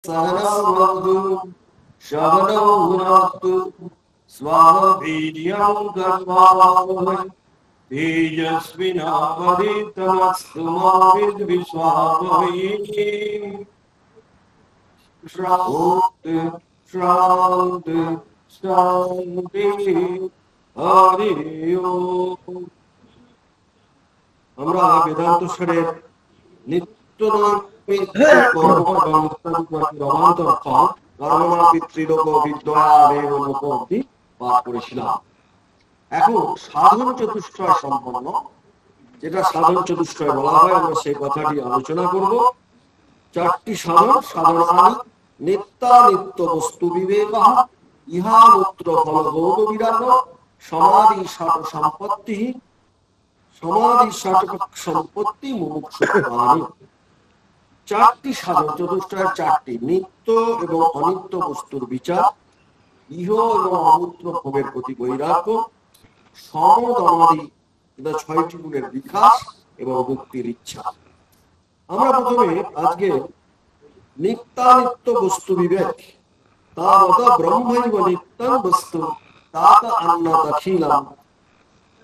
सहनौ शवनौ भुनक्तु स्वाहा कर्मावहै तेजस्विनावधीतमस्तु मा विद्विषावहै। शान्ति शान्ति शान्ति हरि ओम। আমরা বেদান্ত স্বরের নিত্য পাঠ করেছিলাম। এখন সাধন চতুষ্টয় সম্পন্ন, যেটা সাধন চতুষ্টয় বলা হয়, আমরা সেই কথাটি আলোচনা করব। চারটি সাধন: সাধনানি নিত্যানিত্য বস্তু বিবেক, ইহা মূত্র ফলভোগ বিরাগ, সমাধি ষাট সম্পত্তি, সমাধি ষাট সম্পত্তি মুমুক্ষুত্বানি। চারটি সাধন চতুষ্টয়ের চারটি: নিত্য এবং অনিত্য বস্তুর বিচার, ইহ এবং অমূত্র ভোগের প্রতি বৈরাগ্য, সমদমাদি ছয়টি গুণের বিকাশ এবং মুক্তির ইচ্ছা। আমরা প্রথমে আজকে নিত্যানিত্য বস্তু বিবেক, তাবৎ ব্রহ্মৈব নিত্যং বস্তু তাত অন্নদখিলাম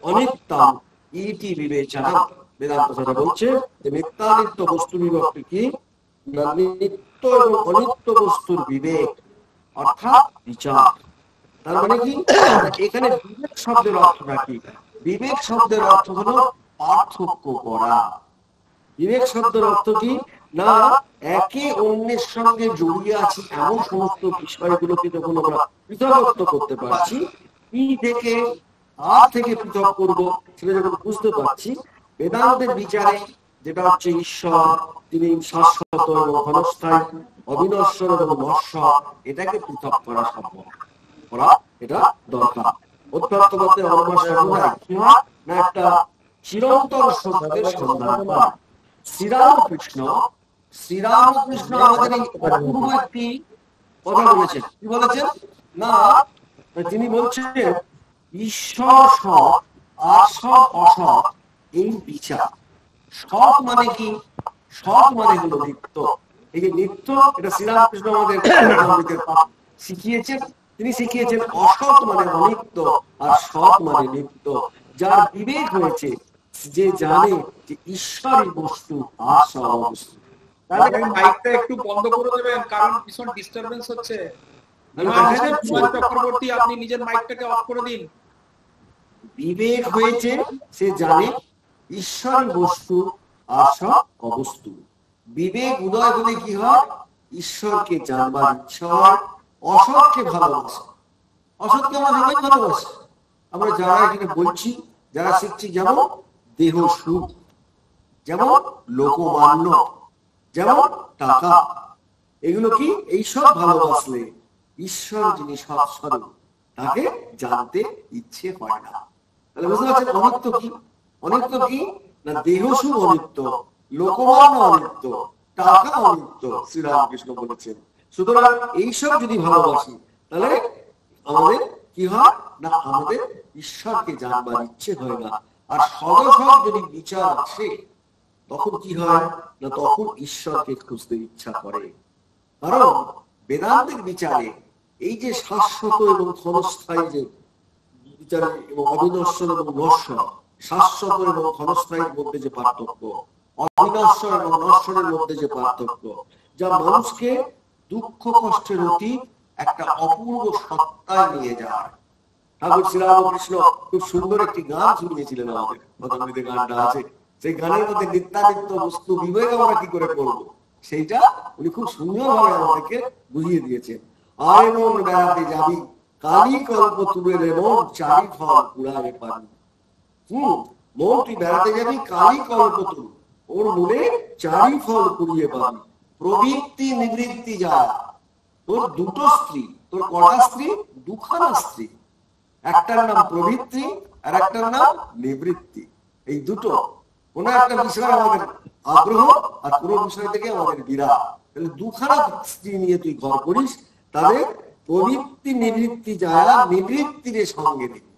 অনিত্যং ইতি বিবেচনা। বেদান্ত যেটা বলছে যে নিত্যানিত্য বস্তু বিভক্তি কি, নিত্য এবং অনিত্য বস্তুর বিবেক অর্থাৎ বিচার। তার মানে কি, এখানে বিবেক শব্দের অর্থটা কি? বিবেক শব্দের অর্থ হলো পার্থক্য করা। বিবেক শব্দের অর্থ কি না, একে অন্যের সঙ্গে জড়িয়ে আছি এমন সমস্ত বিষয়গুলোকে যখন আমরা পৃথকত্ব করতে পারছি, কি থেকে আর থেকে পৃথক করব সেটা যখন বুঝতে পারছি, বেদান্তের বিচারে যেটা হচ্ছে ঈশ্বর, তিনি শাশ্বত এবং ক্ষণস্থায়ী, অবিনশ্বর এবং নশ্বর, এটাকে পৃথক করা সম্ভব করা, এটা দরকার। অধ্যাত্মবাদে আমরা সর্বদাই কি হয় না, একটা চিরন্তন সত্যের সন্ধান পাই। শ্রীরামকৃষ্ণ আমাদের এই অপূর্ব একটি কথা বলেছেন। কি বলেছেন না, তিনি বলছেন ঈশ্বর সৎ আর সৎ অসৎ এই বিচার। সৎ মানে কি? সৎ মানে হলো নিত্য। এই যে নিত্য, এটা শ্রীরামকৃষ্ণ আমাদের শিখিয়েছেন। তিনি শিখিয়েছেন অসৎ মানে অনিত্য আর সৎ মানে নিত্য। যার বিবেক হয়েছে, যে জানে যে ঈশ্বরই বস্তু আর সব বস্তু। তাহলে মাইকটা একটু বন্ধ করে দেবেন, কারণ ভীষণ ডিস্টারবেন্স হচ্ছে। চক্রবর্তী, আপনি নিজের মাইকটাকে অফ করে দিন। বিবেক হয়েছে, সে জানে ঈশ্বরই বস্তু আর সব অবস্তু। বিবেক উদয় হলে কি হয়? ঈশ্বরকে জানবার ইচ্ছা হয়, অসৎকে ভালোবাসে। অসৎকে আমরা সবাই ভালোবাসি। আমরা যারা এখানে বলছি, যারা শিখছি, যেমন দেহ সুখ, যেমন লোকমান্য, যেমন টাকা, এগুলো কি এইসব ভালোবাসলে ঈশ্বর যিনি সৎস্বরূপ তাকে জানতে ইচ্ছে হয় না। তাহলে বুঝতে পারছেন অনিত্য কি? অনিত্য কি না, দেহ সুখ অনিত্য, লোকমান্য অনিত্য, টাকা অনিত্য, শ্রীরামকৃষ্ণ বলেছেন। সুতরাং এইসব যদি ভালোবাসি, তাহলে আমাদের কি হয় না, আমাদের ঈশ্বরকে জানবার ইচ্ছে হয় না। আর সদসৎ যদি বিচার আসে, তখন কি হয় না, তখন ঈশ্বরকে খুঁজতে ইচ্ছা করে। কারণ বেদান্তের বিচারে এই যে শাশ্বত এবং ক্ষণস্থায়ী যে বিচারে, এবং অবিনশ্বর এবং নশ্বর, শাশ্বত এবং ক্ষণস্থায়ীর মধ্যে যে পার্থক্য, অবিনশ্বর এবং নশ্বরের মধ্যে যে পার্থক্য, যা মানুষকে দুঃখ কষ্টের অতীত একটা অপূর্ব সত্তায় নিয়ে যায়। ঠাকুর শ্রীরামকৃষ্ণ খুব সুন্দর একটি গান শুনিয়েছিলেন আমাদের, পতঞ্জলি গানটা আছে, সেই গানের মধ্যে নিত্যানিত্য বস্তু বিবেক আমরা কি করে করব, সেইটা উনি খুব সুন্দরভাবে আমাদেরকে বুঝিয়ে দিয়েছেন। আয় মন বেড়াতে যাবি, কালী কল্প তুলে মন চারি ফল পুরাবে পাবি। মন তুই বেড়াতে যাবি, কালী কল্প তুল, ওর মনে চারি ফল পুড়িয়ে পাবি। প্রবৃত্তি নিবৃত্তি যায়, তোর দুটো স্ত্রী, তোর কটা স্ত্রী? দুখানা স্ত্রী। একটার নাম প্রবৃত্তি আর একটার নাম নিবৃত্তি। এই দুটো, কোন একটা বিষয় আমাদের আগ্রহ আর কোন বিষয় থেকে আমাদের বিরাগ। তাহলে দুখানা স্ত্রী নিয়ে তুই ঘর করিস, তাদের প্রবৃত্তি নিবৃত্তি যায়, নিবৃত্তির সঙ্গে নিবি।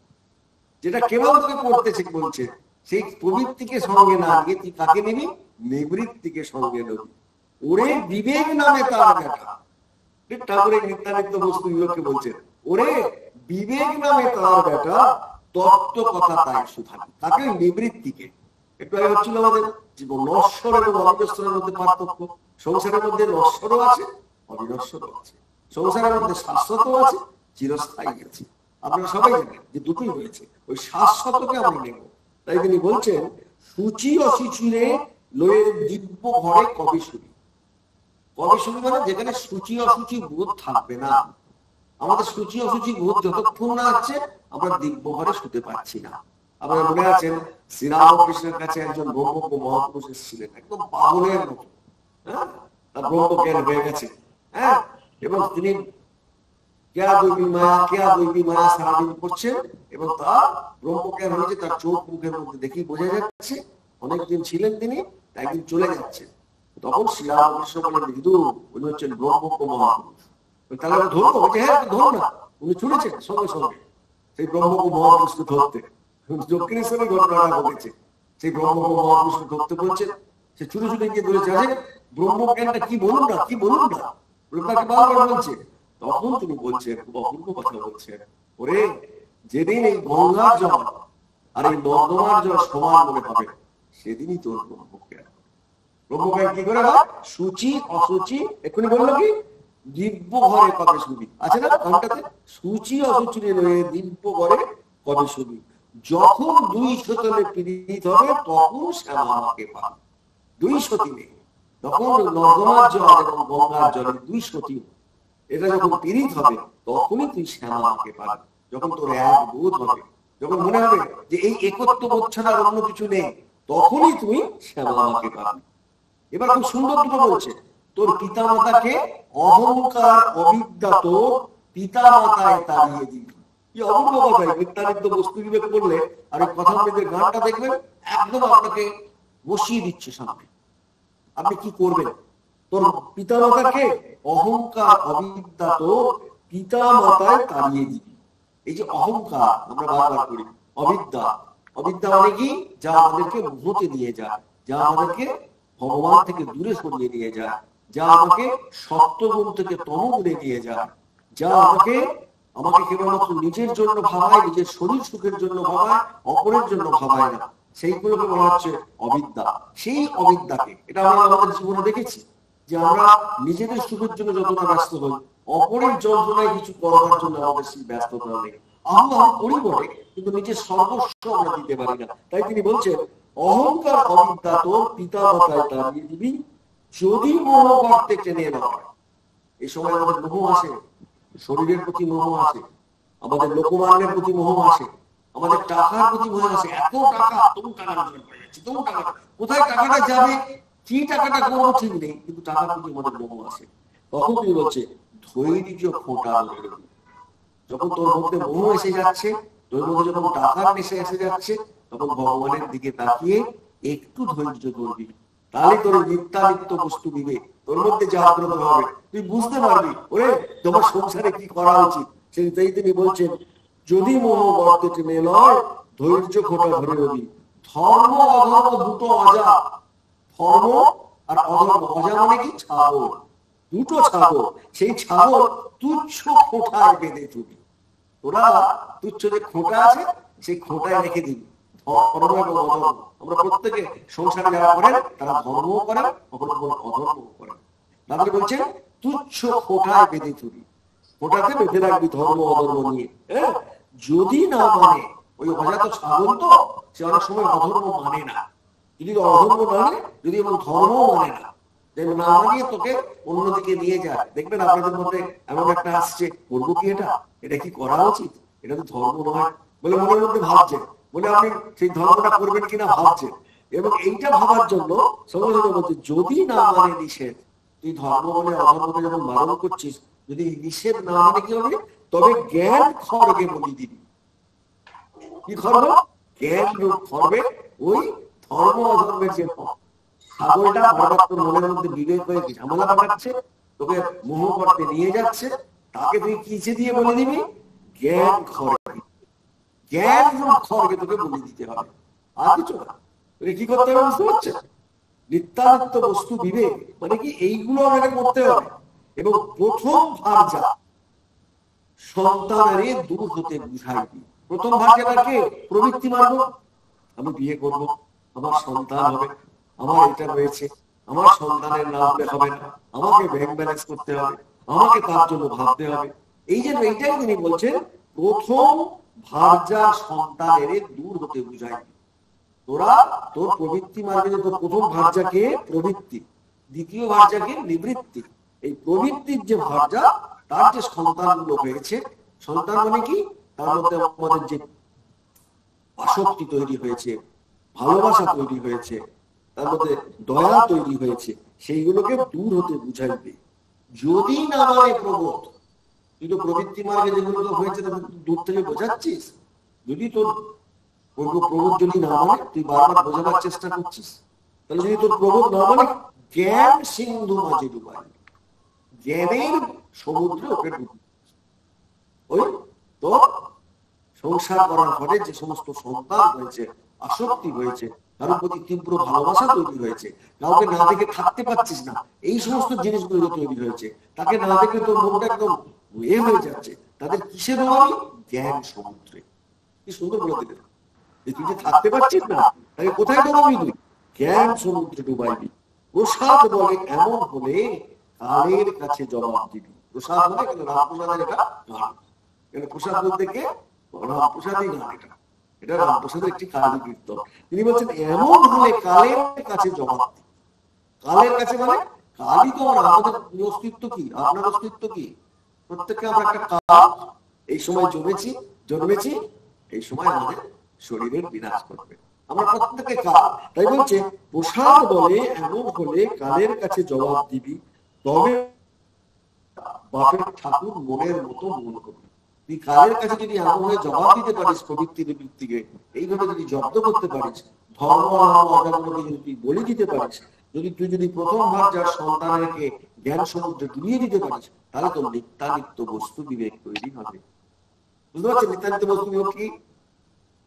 যেটা কেবল তোকে পড়তেছে বলছে, সেই প্রবৃত্তিকে সঙ্গে না নিয়ে তুই কাকে নিবি? নিবৃত্তিকে সঙ্গে নিবি। ওরে বিবেক নামে তার ব্যাটা, ঠিক ঠাকুরের নিত্যানিত্য বস্তু বিবেককে বলছেন, ওরে বিবেক নামে তার বেটা তত্ত্ব কথা তাই সুধানি, তাকে নিবৃত্তিকে। একটু আগে হচ্ছিল আমাদের জীবন নশ্বর এবং অবিনশ্বরের মধ্যে পার্থক্য। সংসারের মধ্যে নশ্বরও আছে, অবিনশ্বরও আছে। সংসারের মধ্যে শাশ্বত আছে, চিরস্থায়ী আছে। আপনারা সবাই জানেন যে দুটোই রয়েছে, ওই শাশ্বতকে আমরা নেব। তাই তিনি বলছেন, সূচি অসুচিরে লয়ের দিব্য ঘরে কবে শুনি। কবে শুনি মানে যেখানে সূচি অসুচি বোধ থাকবে না। আমাদের সূচি অসুচি বোধ যতক্ষণ না আছে আমরা দিব্য ঘরে শুতে পারছি না। আপনারা মনে আছেন শ্রীরামকৃষ্ণের কাছে একজন ব্রহ্মজ্ঞ মহাপুরুষ এসেছিলেন, একদম পাগলের মতো। হ্যাঁ, তার ব্রহ্মজ্ঞান হয়ে গেছে। হ্যাঁ, এবং তিনি কেয়া দৈবী মায়া সারাদিন করছেন এবং তার ব্রহ্মজ্ঞান হয়েছে, তার চোখ মুখের মধ্যে দেখেই বোঝা যাচ্ছে। অনেকদিন ছিলেন তিনি, একদিন চলে যাচ্ছেন। তখন শ্রীরামকৃষ্ণ বলেন, বিদু উনি হচ্ছেন ব্রহ্মজ্ঞ মহাপুরুষ, তাহলে আমি ধরবো? হ্যাঁ ধরুন না। উনি ছুটেছেন সঙ্গে সঙ্গে সেই ব্রহ্মজ্ঞ মহাপুরুষকে ধরতে। দক্ষিণেশ্বরের ঘটনাটা ঘটেছে। সেই ব্রহ্মজ্ঞ মহাপুরুষকে ধরতে বলছেন, সে ছুটে ছুটে গিয়ে ধরেছে, আছে ব্রহ্মজ্ঞানটা কি বলুন না, কি বলুন না, তাকে বারবার বলছে। তখন তিনি বলছেন, খুব অপূর্ব কথা বলছেন, ওরে যেদিন এই গঙ্গার জল আর এই নর্দমার জল সমান মনে হবে, সেদিনই তোর ব্রহ্মজ্ঞান। ব্রহ্মজ্ঞান কি করে হয়? সূচি অসুচি, এক্ষুনি বললো কি দিব্য ঘরে কবে শুনি, আছে না গানটাতে? সূচি অসুচি রয়ে দিব্য ঘরে কবে শুনি, যখন দুই সতলে পীড়িত হবে তখন শ্যামা আমাকে পাবে। দুই সতী নেই, তখন নর্দমার জল এবং গঙ্গার জলের দুই সতী, এটা যখন পীড়িত হবে তখনই তুই শ্যামা আমাকে পাবে। যখন তোর এক বোধ হবে, যখন মনে হবে যে এই একত্ব বোধ ছাড়া অন্য কিছু নেই, তখনই তুই শ্যামা আমাকে পাবে। এবার খুব সুন্দর দুটো বলছে, তোর পিতা মাতাকে অহংকার অবিদ্যা তোর পিতা মাতায় তাড়িয়ে দিবি। কি অপূর্ব কথাই। নিত্যানিত্য বস্তু বিবেক করলে আর এই কথা মধ্যে গানটা দেখবেন, একদম আপনাকে বসিয়ে দিচ্ছে সামনে। আপনি কি করবেন? তোর পিতা মাতাকে অহংকার অবিদ্যা তোর পিতা মাতায় তাড়িয়ে দিবি। এই যে অহংকার আমরা বারবার করি, অবিদ্যা, অবিদ্যা মানে কি? যা আমাদেরকে মোহতে নিয়ে যায়, যা আমাদেরকে ভগবান থেকে দূরে সরিয়ে নিয়ে যায়, যা আমাকে সত্যগুণ থেকে তমগুণে নিয়ে যায়, যা আমাকে কেবলমাত্র নিজের জন্য ভাবায়, নিজের শরীর সুখের জন্য ভাবায়, অপরের জন্য ভাবায় না, সেইগুলোকে বলা হচ্ছে অবিদ্যা। সেই অবিদ্যাকে, এটা আমরা আমাদের জীবনে দেখেছি যে আমরা নিজেদের সুখের জন্য যতটা ব্যস্ত হই, অপরের যন্ত্রণায় কিছু করবার জন্য আমাদের সেই ব্যস্ততা নেই। আমরা করি বটে, কিন্তু নিজের সর্বস্ব আমরা দিতে পারি না। তাই তিনি বলছেন, অহংকার অবিদ্যা তোর পিতা মাতায় তাড়িয়ে দিবি, যদি মোহ করতে টেনে নয়। এই সময় আমাদের মোহ আসে, শরীরের প্রতি মোহ আসে, আমাদের লোকমান্যের প্রতি মোহ আসে, আমাদের টাকার প্রতি মোহ আসে। এত টাকা, তবু টাকা নষ্ট হয়ে যাচ্ছে, তবু টাকা, কোথায় টাকাটা যাবে, কি টাকাটা করবো ঠিক নেই, কিন্তু টাকার প্রতি আমাদের মোহ আসে। তখন তিনি বলছে, ধৈর্য খোঁটা ধরে। যখন তোর মধ্যে মোহ এসে যাচ্ছে, তোর মধ্যে যখন টাকার নেশা এসে যাচ্ছে, তখন ভগবানের দিকে তাকিয়ে একটু ধৈর্য ধরবি, তাহলে তোর নিত্যানিত্য বস্তু বিবেক তোর মধ্যে জাগ্রত হবে। তুই বুঝতে পারবি ওরে তোমার সংসারে কি করা উচিত। সেই তিনি বলছেন, যদি মোহ গর্তে টেনে লয়, ধৈর্য খোঁটা ধরে রবি। ধর্ম অধর্ম দুটো অজা, ধর্ম আর অধর্ম। অজা মানে কি? ছাগল, দুটো ছাগল। সেই ছাগল তুচ্ছ খোঁটায় বেঁধে তুলি। তোরা তুচ্ছ যে খোঁটা আছে, সেই খোঁটায় রেখে দিবি ধর্ম এবং অধর্ম। আমরা প্রত্যেকে সংসারে যারা করেন তারা ধর্মও করেন, অধর্মও করেন। তাদের বলছেন তুচ্ছ খোঁটায় বেঁধে তুলি, খোঁটাতে বেঁধে রাখবি ধর্ম অধর্ম নিয়ে। হ্যাঁ, যদি না মানে, ওই অজাত ছাগল তো, সে অনেক সময় অধর্ম মানে না। যদি অধর্ম মানে, যদি এবং ধর্মও মানে না, না মানিয়ে তোকে অন্যদিকে নিয়ে যায়। দেখবেন আপনাদের মধ্যে এমন একটা আসছে, করবো কি এটা, এটা কি করা উচিত, এটা তো ধর্ম নয় বলে মনের মধ্যে ভাবছেন, বলে আপনি সেই ধর্মটা করবেন কিনা ভাবছেন। এবং এইটা ভাবার জন্য সঙ্গে সঙ্গে বলছে, যদি না মানে নিষেধ, তুই ধর্ম বলে অধর্মকে যখন বারণ করছিস, যদি নিষেধ না মানে কি হবে, তবে জ্ঞান খড়গে বলি দিবি। কি খর্ব? জ্ঞান রূপ খর্বে ওই ধর্ম অধর্মের যে ছাগলটা বারবার তোর মনের মধ্যে বিবেক হয়ে ঝামেলা পাঠাচ্ছে, তোকে মোহ করতে নিয়ে যাচ্ছে, তাকে তুই কিসে দিয়ে বলে দিবি? জ্ঞান খড়গে। জ্ঞান রূপ খড়গে তোকে বলে দিতে হবে, আর কিছু না। কি করতে হবে বুঝতে পারছেন? নিত্যানিত্য বস্তু বিবেক মানে কি? এইগুলো আমাকে করতে হবে। এবং প্রথম ভার্যা সন্তানের দূর হতে বুঝাইবি। প্রথম ভার্যাটাকে প্রবৃত্তি মার্গ, আমি বিয়ে করব, আমার সন্তান হবে, আমার এটা রয়েছে, আমার সন্তানের না হলে হবে না, আমাকে ব্যাংক ব্যালেন্স করতে হবে, আমাকে তার জন্য ভাবতে হবে। এই যে এইটাই তিনি বলছেন প্রথম ভার্যা সন্তানের দূর হতে বুঝাইবি। তোরা তোর প্রবৃত্তি মার্গে তোর প্রথম ভার্যাকে প্রবৃত্তি, দ্বিতীয় ভার্যাকে নিবৃত্তি, এই প্রবৃত্তির যে ভার্যা তার যে সন্তানগুলো হয়েছে, সন্তান মানে কি, তার মধ্যে আমাদের যে আসক্তি তৈরি হয়েছে, ভালোবাসা তৈরি হয়েছে, তার মধ্যে দয়া তৈরি হয়েছে, সেইগুলোকে দূর হতে বুঝাইবে। যদি না মানে প্রবোধ, তুই তো প্রবৃত্তি মার্গে যেগুলো হয়েছে দূর থেকে বোঝাচ্ছিস, যদি তোর প্রবোধ যদি না মানে, তুই বারবার বোঝাবার চেষ্টা করছিস, তাহলে যদি তোর প্রবোধ না মানে জ্ঞান সিন্ধু মাঝে ডুবাই, জ্ঞানের সমুদ্রে ওকে ডুবি। ওই তো সংসার করার ফলে যে সমস্ত সন্তান হয়েছে, আসক্তি হয়েছে, কারোর প্রতি তীব্র ভালোবাসা তৈরি হয়েছে, কাউকে না দেখে থাকতে পারছিস না, এই সমস্ত জিনিসগুলো তৈরি হয়েছে, তাকে না দেখে তোর মনটা একদম হয়ে যাচ্ছে, তাদের কিসে ডোবাবি? জ্ঞান সমুদ্রে। কি সুন্দর বলে দিলেন, তুই যে থাকতে পারছিস না, তাকে কোথায় ডোবাবি? তুই জ্ঞান সমুদ্রে ডুবাইবি। প্রসাদ বলে এমন হলে কালের কাছে জবাব দিবি। প্রসাদ মানে কেন? রামপ্রসাদের এটা গান। কেন প্রসাদ বলতে কে? রামপ্রসাদই গান। এটা রামপ্রসাদের একটি কালী কীর্তন। তিনি বলছেন এমন হলে কালের কাছে জবাব দিবি। কালের কাছে মানে কালই তো আমরা, আমাদের অস্তিত্ব কি, আপনার অস্তিত্ব কি, প্রত্যেককে আমরা একটা কাল, এই সময় জন্মেছি, এই সময় আমাদের শরীরের বিনাশ করবে, আমরা প্রত্যেকে কাল। তাই বলছে প্রসাদ বলে এমন হলে কালের কাছে জবাব দিবি, তবে বাপের ঠাকুর মনের মতো মন করবি। তুই কালের কাছে যদি এমন হয়ে জবাব দিতে পারিস, প্রবৃত্তি নিবৃত্তিকে এইভাবে যদি জব্দ করতে পারিস, ধর্ম অধর্মকে যদি তুই বলে দিতে পারিস, তুই যদি প্রথম ভার্যার সন্তানকে জ্ঞান সমুদ্রে ডুবিয়ে দিতে পারিস, তাহলে তোর নিত্যানিত্য বস্তু বিবেক তৈরি হবে। বুঝতে পারছেন নিত্যানিত্য বস্তু বিবেক কি?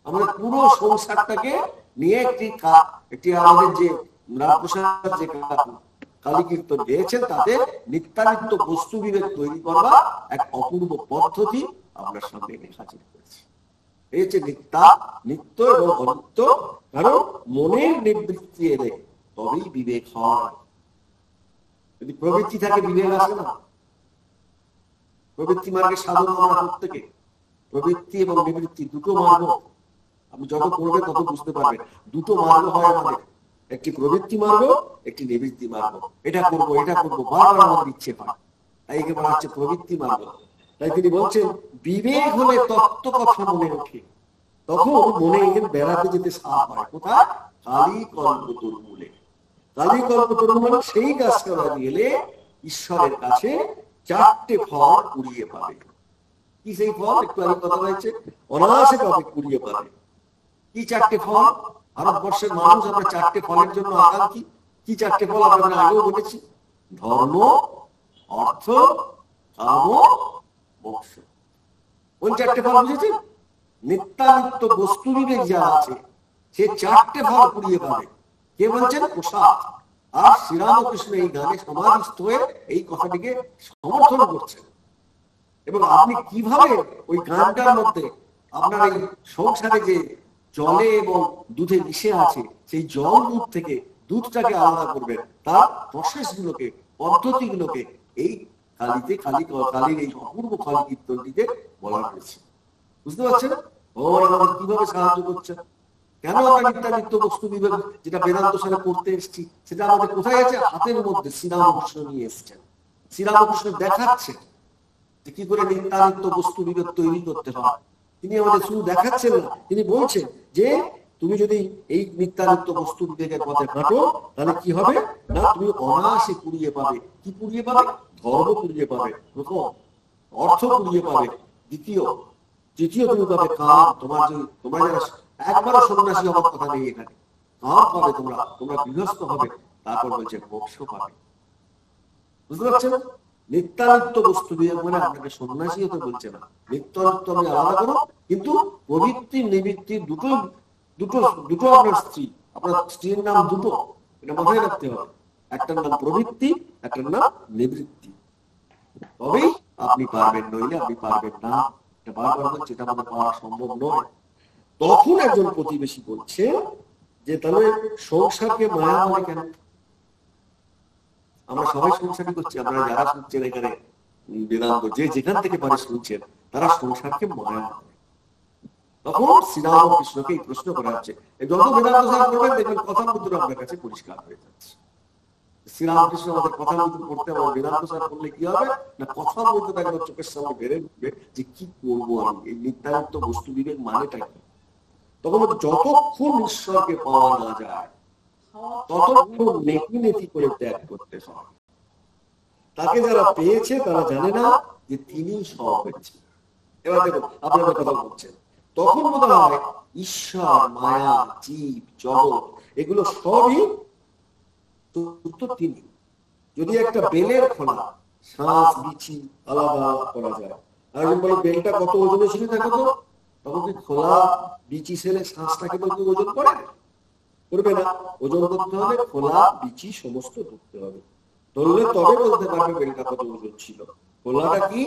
আমাদের পুরো সংসারটাকে নিয়ে একটি আমাদের যে রামপ্রসাদ যে কালী কীর্তন গেয়েছেন, তাতে নিত্যানিত্য বস্তু বিবেক তৈরি করবা এক অপূর্ব পদ্ধতি আমরা সামনে এনে হাজির করেছি। এই হচ্ছে নিত্য এবং অনিত্য, কারণ মনের নিবৃত্তি এলে তবেই বিবেক হয়। যদি প্রবৃত্তি থাকে বিবেক আসে না। প্রবৃত্তি মার্গে সাধন আমরা প্রত্যেকে, প্রবৃত্তি এবং নিবৃত্তি দুটো মার্গ, আপনি যত পড়বেন তত বুঝতে পারবেন। দুটো মার্গ হয় আমাদের, একটি প্রবৃত্তি মার্গ, একটি নিবৃত্তি মার্গ। এটা করবো বারবার আমাদের ইচ্ছে হয়, তাই একে বলা হচ্ছে প্রবৃত্তি মার্গ। তাই তিনি বলছেন বিবেক হলে তত্ত্ব কথা মনে ওঠে, তখন মনে বেড়াতে যেতে সাপ হয়। কোথায়? কালী কল্পতরু মূলে। কালী কল্পতরু মানে সেই গাছটা লাগিয়ে ঈশ্বরের কাছে চারটে ফল কুড়িয়ে পাবে। কি সেই ফল? একটু আগে কথা হয়েছে, অনায়াসে পাবে, কুড়িয়ে পাবে। কি চারটে ফল? ভারতবর্ষের মানুষ আমরা চারটে ফলের জন্য আকাঙ্ক্ষী। কি চারটে ফল? আমরা আগেও বলেছি, ধর্ম, অর্থ, কাম, মোক্ষ। কোন চারটে ফল বুঝেছেন? নিত্যানিত্য বস্তু বিবেক যা আছে সে চারটে ফল কুড়িয়ে পাবে। কে বলছেন? প্রসাদ। আর শ্রীরামকৃষ্ণ এই গানে সমাধিস্থ হয়ে এই কথাটিকে সমর্থন করছেন। এবং আপনি কিভাবে ওই গানটার মধ্যে আপনার এই সংসারে যে জলে এবং দুধে মিশে আছে, সেই জল দুধ থেকে দুধটাকে আলাদা করবেন, তার প্রসেস গুলোকে, পদ্ধতি গুলোকে এই কালীর এই অপূর্ব কালী কীর্তনটিতে বলা হয়েছে। বুঝতে পারছেন ভগবান আমাদের কিভাবে সাহায্য করছে? কেন আমরা নিত্যানিত্য বস্তু বিবেক যেটা বেদান্ত সালে করতে এসেছি, সেটা আমাদের কোথায় আছে? হাতের মধ্যে শ্রীরামকৃষ্ণ নিয়ে এসছেন। শ্রীরামকৃষ্ণ দেখাচ্ছেন যে কি করে নিত্যানিত্য বস্তু বিবেক তৈরি করতে হয়। তিনি আমাদের শুধু দেখাচ্ছেন না, তিনি বলছেন যে তুমি যদি এই নিত্যানিত্য বস্তু বিবেকের পথে হাঁটো, তাহলে কি হবে না, তুমি অনায়াসে কুড়িয়ে পাবে। কি কুড়িয়ে পাবে? ধর্ম কুড়িয়ে পাবে প্রথম, অর্থ কুড়িয়ে পাবে দ্বিতীয়, তৃতীয় তুমি পাবে কাম। তোমরা যারা একবারও সন্ন্যাসী হওয়ার কথা নেই এখানে, কাম পাবে, তোমরা গৃহস্থ হবে, তারপর বলছে মোক্ষ পাবে। বুঝতে পারছেন? নিত্যানিত্য বস্তু বিবেক মানে আপনাকে সন্ন্যাসী হতে বলছে না। নিত্যানিত্য আমি আলাদা করো, কিন্তু প্রবৃত্তি নিবৃত্তি দুটো আপনার স্ত্রী, আপনার স্ত্রীর নাম দুটো, এটা মাথায় রাখতে হবে। একটার নাম প্রবৃত্তি, একটার নাম নিবৃত্তি। আপনি পারবেন, নইলে আপনি পারবেন না। এটা বারবার বলছে, এটা আমাদের পাওয়া সম্ভব নয়। তখন একজন প্রতিবেশী বলছে যে তাহলে সংসারকে মায়া বলে কেন? আমরা সবাই সংসারই করছি, আপনারা যারা শুনছেন এখানে বেদান্ত, যে যেখান থেকে পারে শুনছেন, তারা সংসারকে মায়া বলে। তখন শ্রীরামকৃষ্ণকে এই প্রশ্ন করা হচ্ছে। যত বেদান্ত সার করবেন দেখবেন কথার মধ্যে আপনার কাছে পরিষ্কার হয়ে যাচ্ছে। শ্রীরামকৃষ্ণ আমাদের কথার মধ্যে পড়তে হবে, বেদান্ত সার করলে কি হবে না, কথার মধ্যে একদম চোখের সামনে বেড়ে উঠবে যে কি করবো আমি, এই নিত্যানন্দ বস্তু বিবেক মানেটা কি। তখন যতক্ষণ ঈশ্বরকে পাওয়া না যায় ততক্ষণ নেকি নেতি করে ত্যাগ করতে হয়। তাকে যারা পেয়েছে তারা জানে না যে তিনি সব হয়েছে। এবার দেখুন আপনাদের কথা বলছেন, তখন মনে হয় ঈশ্বর, মায়া, জীব, জগৎ এগুলো সবই তিনি। যদি একটা বেলের খোলা শ্বাস বিচি আলাদা করা যায়, আর বলে বেলটা কত ওজনে ছিল দেখো তো, তখন কি খোলা বিচি ছেলে শ্বাসটাকে বলতে ওজন করে? করবে না। ওজন করতে হবে খোলা বিচি সমস্ত ধরতে হবে, ধরলে তবে বলতে পারবে বেলটা কত ওজন ছিল। খোলাটা কি?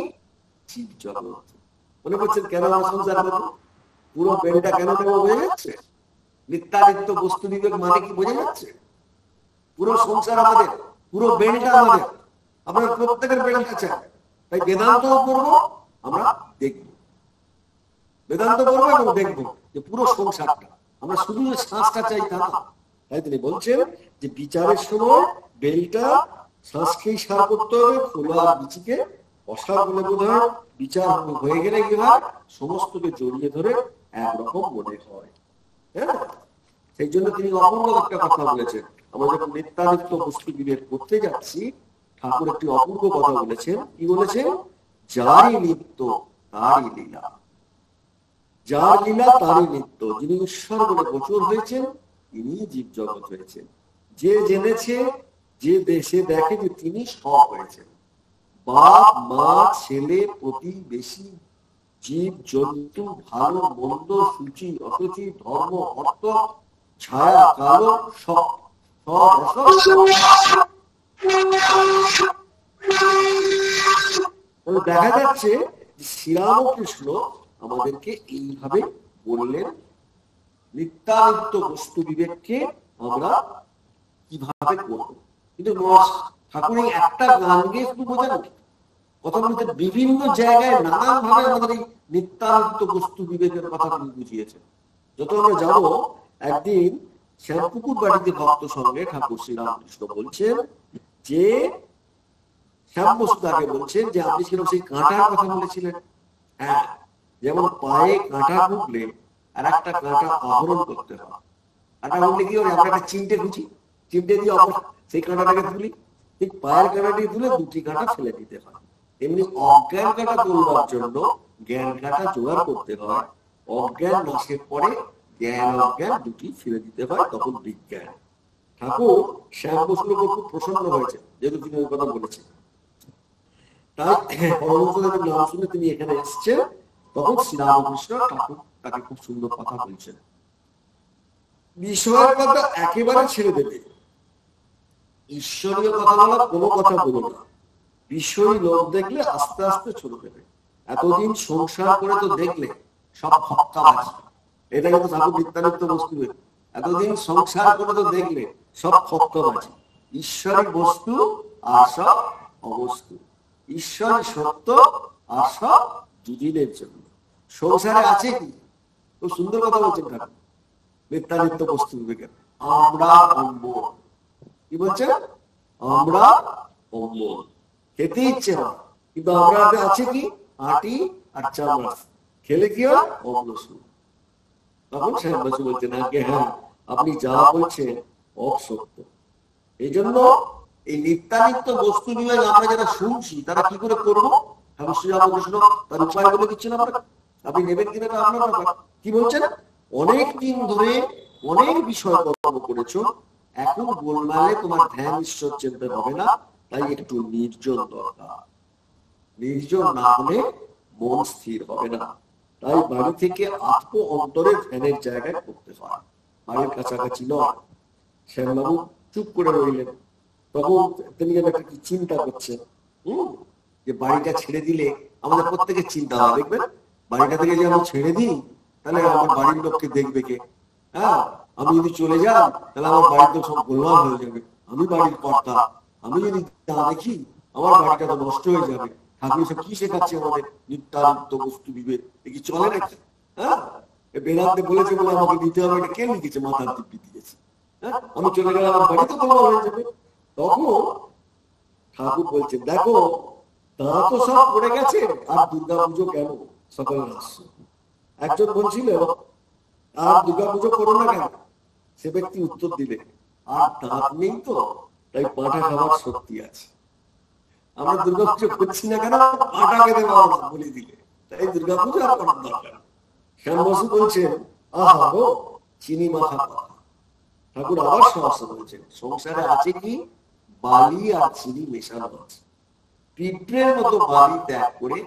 জীব জগৎ। মনে করছেন কেন আমরা সংসার করবো? পুরো বেলটা কেন দেবো বোঝা যাচ্ছে? নিত্যানিত্য বস্তু বিবেক মানে কি বোঝা যাচ্ছে? পুরো সংসার আমাদের, পুরো বেলটা আমাদের, আমরা প্রত্যেকের বেলটা চাই। তাই বেদান্ত করবো, আমরা দেখবো, বেদান্ত করবো এবং দেখবো যে পুরো সংসারটা, আমরা শুধু যে শ্বাসটা চাই তা না। তাই তিনি বলছেন যে বিচারের সময় বেলটা শ্বাসকেই সার করতে হবে, খোলা বিচিকে অসার বলে বোধ হয়। বিচার হয়ে গেলে কি হয়, সমস্তকে জড়িয়ে ধরে একরকম মনে হয়। হ্যাঁ, সেই জন্য তিনি অপূর্ব একটা কথা বলেছেন। আমরা যখন নিত্যানিত্য বস্তু বিবেক করতে যাচ্ছি, ঠাকুর একটি অপূর্ব কথা বলেছেন। কি বলেছেন? যারই নিত্য তারই লীলা, যার লীলা তারই নিত্য। যিনি ঈশ্বর বলে গোচর হয়েছেন, তিনি জীব জগৎ হয়েছেন। যে জেনেছে, যে দেশে দেখে যে তিনি সব হয়েছেন, বাপ মা ছেলে প্রতিবেশী জীব জন্তু ভালো মন্দ সূচি অসুচি ধর্ম অর্থ ছায়া কালো সব দেখা যাচ্ছে শ্রীরামকৃষ্ণ আমাদেরকে এইভাবে বললেন নিত্যানিত্য বস্তু বিবেককে আমরা কিভাবে করব। কিন্তু ঠাকুর এই একটা গান গিয়ে শুধু বোঝান, কথার মধ্যে বিভিন্ন জায়গায় নানান ভাবে আমাদের এই নিত্যানিত্য বস্তু বিবেকের কথা বুঝিয়েছেন। যত আমরা যাবো, একদিন শ্যামপুকুর বাড়িতে ভক্ত সঙ্গে ঠাকুর শ্রীরামকৃষ্ণ বলছেন যে, শ্যাম বসুদাকে বলছেন যে আপনি সেরকম সেই কাঁটার কথা বলেছিলেন। হ্যাঁ, যেমন পায়ে কাঁটা ঢুকলে আর একটা কাঁটা আহরণ করতে হয়। কাঁটা ঢুকলে কি হয়, আমরা একটা চিমটে খুঁজি, চিমটে দিয়ে সেই কাঁটাটাকে তুলি, ঠিক পায়ের কাঁটাটি তুলে দুটি কাঁটা ফেলে দিতে হয়। এমনি অজ্ঞান কাঁটা তুলবার জন্য জ্ঞান কাঁটা জোগাড় করতে হয়। অজ্ঞান নাশের পরে জ্ঞান অজ্ঞান দুটি ফেলে দিতে হয়, তখন বিজ্ঞান। ঠাকুর শ্যাম বসুর উপর খুব প্রসন্ন হয়েছে যেহেতু তিনি ওই কথা বলেছেন। তাই পরমহংসদেবের নাম শুনে তিনি এখানে এসছেন। তখন শ্রীরামকৃষ্ণ ঠাকুর তাকে খুব সুন্দর কথা বলছেন, বিষয়ের কথা একেবারে ছেড়ে দেবে, ঈশ্বরীয় কথা বলা কোনো কথা বলো না, বিষয় লোক দেখলে আস্তে আস্তে ছেড়ে দেবে। এতদিন সংসার করে তো দেখলে সব ফক্কাবাজি, এটা কিন্তু ঠাকুর নিত্যানিত্য বস্তু। এতদিন সংসার করে তো দেখলে সব ফক্কাবাজি, ঈশ্বরী বস্তু আর সব অবস্তু, ঈশ্বরী সত্য আর সব দুদিনের জন্য। সংসারে আছে কি? খুব সুন্দর কথা বলছেন ঠাকুর নিত্যানিত্য বস্তু বিবেকের। আমরা অম্বর, কি বলছেন? আমরা অম্বর, খেতে ইচ্ছে হয়, কিন্তু আমরা আছে কি? আটি আর চামড়া, খেলে কি হয়? অম্লসু। তখন শ্যাম বসু বলছেন আগে হ্যাঁ, আপনি যা বলছেন অসত্য। এই জন্য এই নিত্যানিত্য বস্তু নিয়ে আমরা যারা শুনছি তারা কি করে করবো? ঠাকুর শ্রীরামকৃষ্ণ তার উপায় বলে দিচ্ছেন। আপনি নেবেন কিনা আপনার ব্যাপার। কি বলছেন? অনেক দিন ধরে অনেক বিষয় কর্ম করেছো, এখন গোলমালে তোমার ধ্যান ঈশ্বর চিনতে হবে না, তাই একটু নির্জন দরকার। নির্জন না হলে মন স্থির হবে না, তাই বাড়ি থেকে আত্ম অন্তরের ধ্যানের জায়গায় করতে হয়, বাড়ির কাছাকাছি নয়। শ্যামবাবু চুপ করে রইলেন। তখন তিনি যেন একটা কি চিন্তা করছেন। যে বাড়িটা ছেড়ে দিলে আমাদের প্রত্যেকের চিন্তা হয়, দেখবেন বাড়িটা থেকে যে আমি ছেড়ে দিই তাহলে আমার বাড়ির লোককে দেখবে কে? হ্যাঁ, আমি যদি চলে যাই তাহলে আমার বাড়ির লোক সব গোলমাল হয়ে যাবে, আমি বাড়ির কর্তা, আমি যদি তা দেখি আমার বাড়িটা তো নষ্ট হয়ে যাবে। ঠাকুর সব কি শেখাচ্ছে আমাদের? নিত্যানিত্য বস্তু বিবেক, কি চলে নাকি? হ্যাঁ, বেদান্তে বলেছে বলে আমাকে দিতে হবে, এটা কে লিখেছে? মাথার দিব্যি দিয়েছে। হ্যাঁ, আমি চলে গেলে আমার বাড়ি তো গোলমাল হয়ে যাবে। তখন ঠাকুর বলছে, দেখো তারা তো সব পড়ে গেছে, আর দুর্গা পুজো কেন? সকলের হাস্য। একজন বলছিল, আর দুর্গা পুজো করো না কেন? সে ব্যক্তি উত্তর দিলে, আর দাঁত নেই তো, তাই পাঁঠা খাবার শক্তি আছে। আমরা দুর্গা পুজো করছি না কেন? পাঁঠা খেতে পারো না বলে দিলে, তাই দুর্গা পুজো আর করার দরকার। শ্যাম বসু বলছেন, আহা গো চিনি মাখা কথা। ঠাকুর আবার সহস্র বলছেন, সংসারে আছে কি? বালি আর চিনি মেশানো আছে। পিঁপড়ের মতো বালি ত্যাগ করে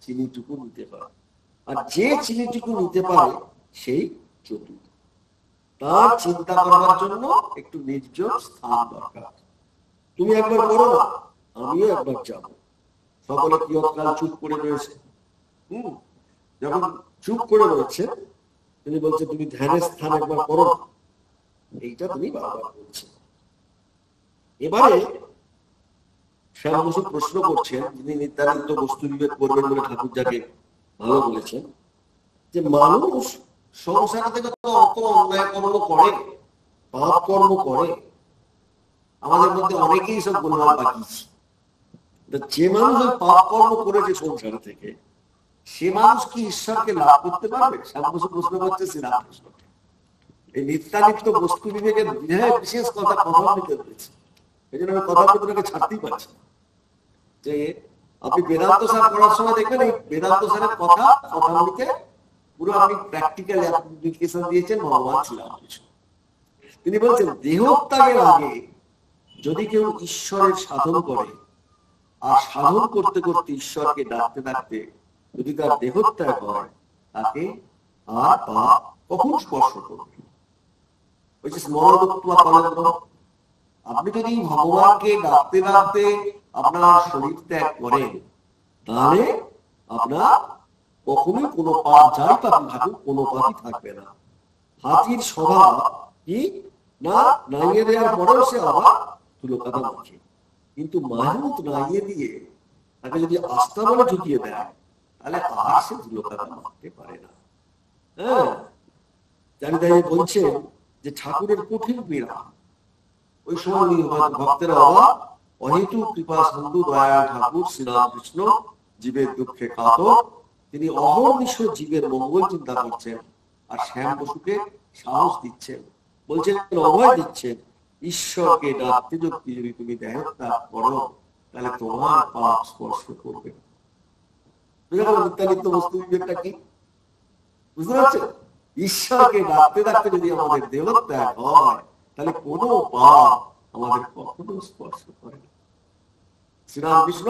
চিনিটুকু নিতে পারে, আর যে চিনিটুকু নিতে পারে সেই চতুর্থ। তার চিন্তা করবার জন্য একটু নির্জন স্থান দরকার। তুমি একবার করো না, আমিও একবার যাব। সকলে কিয়ৎকাল চুপ করে রয়েছে। যখন চুপ করে রয়েছে, তিনি বলছে, তুমি ধ্যানের স্থান একবার করো না। এইটা তুমি বারবার বলছে। এবারে শ্যাম বসু প্রশ্ন করছেন, যিনি নিত্যানিত্য বস্তু বিবেক করবেন বলে ঠাকুর যাকে ভালো বলেছেন, যে মানুষ সংসার থেকে তো অত অন্যায় কর্ম করে, পাপ কর্ম করে, আমাদের মধ্যে অনেকেই সব গোলমাল পাকিয়েছে। যে মানুষ ওই পাপ কর্ম করেছে সংসার থেকে, সে মানুষ কি ঈশ্বরকে লাভ করতে পারবে? শ্যাম বসু প্রশ্ন করছে শ্রীরামকৃষ্ণকে। এই নিত্যানিত্য বস্তু বিবেকের বিশেষ কথা নিতে হয়েছে, এই জন্য আমি কথা বলতে ছাড়তেই পারছি না। যে আপনি বেদান্ত সার পড়ার সময় দেখবেন, এই বেদান্ত সারের কথাগুলিকে পুরো আপনি প্র্যাকটিক্যাল অ্যাপ্লিকেশন দিয়েছেন ভগবান শ্রীরামকৃষ্ণ। তিনি বলছেন, দেহত্যাগের আগে যদি কেউ ঈশ্বরের সাধন করে, আর সাধন করতে করতে ঈশ্বরকে ডাকতে ডাকতে যদি তার দেহত্যাগ হয়, তাকে আর পাপ কখন স্পর্শ করবে? আপনি যদি ভগবানকে ডাকতে ডাকতে আপনার শরীর ত্যাগ করেন, তাহলে আপনার কখনোই কোনো পাপ, যাই পাপি থাকুক, কোনো পাপই থাকবে না। হাতির স্বভাব কি না, নাইয়ে দেওয়ার পরেও সে আবার তুলো কাটা মাখে, কিন্তু মাহমুদ নাইয়ে দিয়ে তাকে যদি আস্থা বলে ঢুকিয়ে দেয়, তাহলে আর সে তুলো কাটা মাখতে পারে না। হ্যাঁ, জানি তাই বলছেন যে ঠাকুরের কঠিন পীড়া। ওই সময় ভক্তেরা অবাক, অহেতু কৃপা সিন্ধু দয়াল ঠাকুর শ্রীরামকৃষ্ণ জীবের দুঃখে কাতর। তিনি অহর্নিশ জীবের মঙ্গল চিন্তা করছেন, আর শ্যাম বসুকে সাহস দিচ্ছেন, বলছেন, অভয় দিচ্ছেন, ঈশ্বরকে ডাকতে যদি তুমি দেহত্যাগ করো, তাহলে তোমার পাপ স্পর্শ করবে। নিত্যানিত্য বস্তু বিবেকটা কি বুঝতে পারছেন? ঈশ্বরকে ডাকতে ডাকতে যদি আমাদের দেহত্যাগ হয়, তাহলে কোনো পাপ আমাদের কখনো স্পর্শ করে না। শ্রীরামকৃষ্ণ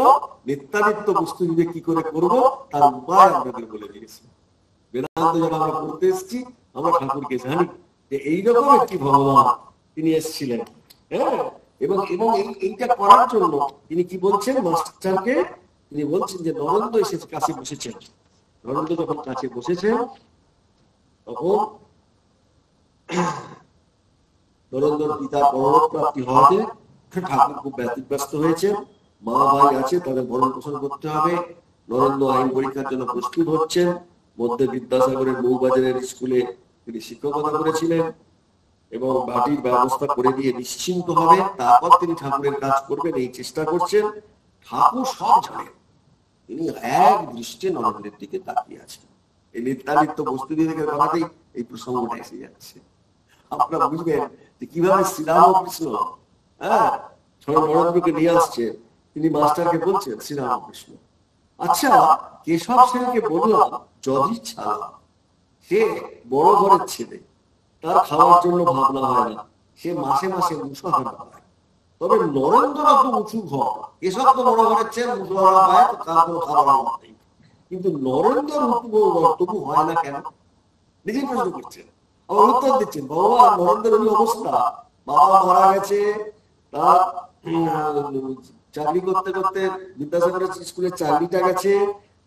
নিত্যানিত্য বস্তু বিবেক কি করে করবো তার উপায় আমাদের বলে দিয়েছে। বেদান্ত যখন আমরা পড়তে এসেছি, আমরা ঠাকুরকে জানি যে এইরকম একটি ভগবান তিনি এসেছিলেন। হ্যাঁ, এবং এইটা করার জন্য তিনি কি বলছেন মাস্টারকে? তিনি বলছেন যে নরেন্দ্র এসে কাছে বসেছেন। নরেন্দ্র যখন কাছে বসেছেন, তখন নরেন্দ্র পিতা পরলোক প্রাপ্তি হওয়াতে ঠাকুর খুব ব্যতিব্যস্ত হয়েছে। মা ভাই আছে, তাদের ভরণ পোষণ করতে হবে। নরেন্দ্র আইন পরীক্ষার জন্য প্রস্তুত হচ্ছেন। মধ্যে বিদ্যাসাগরের বউবাজারের স্কুলে তিনি শিক্ষকতা করেছিলেন, এবং বাটির ব্যবস্থা করে দিয়ে নিশ্চিন্ত হবে, তারপর তিনি ঠাকুরের কাজ করবেন এই চেষ্টা করছেন। ঠাকুর সব জানেন, তিনি এক দৃষ্টে নরেন্দ্রের দিকে তাকিয়ে আছেন। এই নিত্যানিত্য বস্তু বিবেকের কথাতেই এই প্রসঙ্গটা এসে যাচ্ছে। আপনারা বুঝবেন যে কিভাবে শ্রীরামকৃষ্ণ নরেন্দ্রকে নিয়ে আসছে। তিনি মাস্টারকে বলছেন, শ্রীরামকৃষ্ণ, আচ্ছা কেশব সেনকে বললাম যদি ছাড়া, সে বড় ঘরের ছেলে, তার খাওয়ার জন্য ভাবনা হয় না, সে মাসে মাসে মুসাহারা পায়। তবে নরেন্দ্র তো উঁচু ঘর, এসব তো বড় ঘরের ছেলে, মুসাহারা পায়, তো তার কোনো খাওয়ার অভাব নেই। কিন্তু নরেন্দ্র তবু হয় না কেন? নিজেই প্রশ্ন করছেন, আবার উত্তর দিচ্ছেন, ভগবান নরেন্দ্রের অবস্থা, বাবা মারা গেছে, তার চাকরি করতে করতে বিদ্যাসাগরের স্কুলে চাকরিটা গেছে,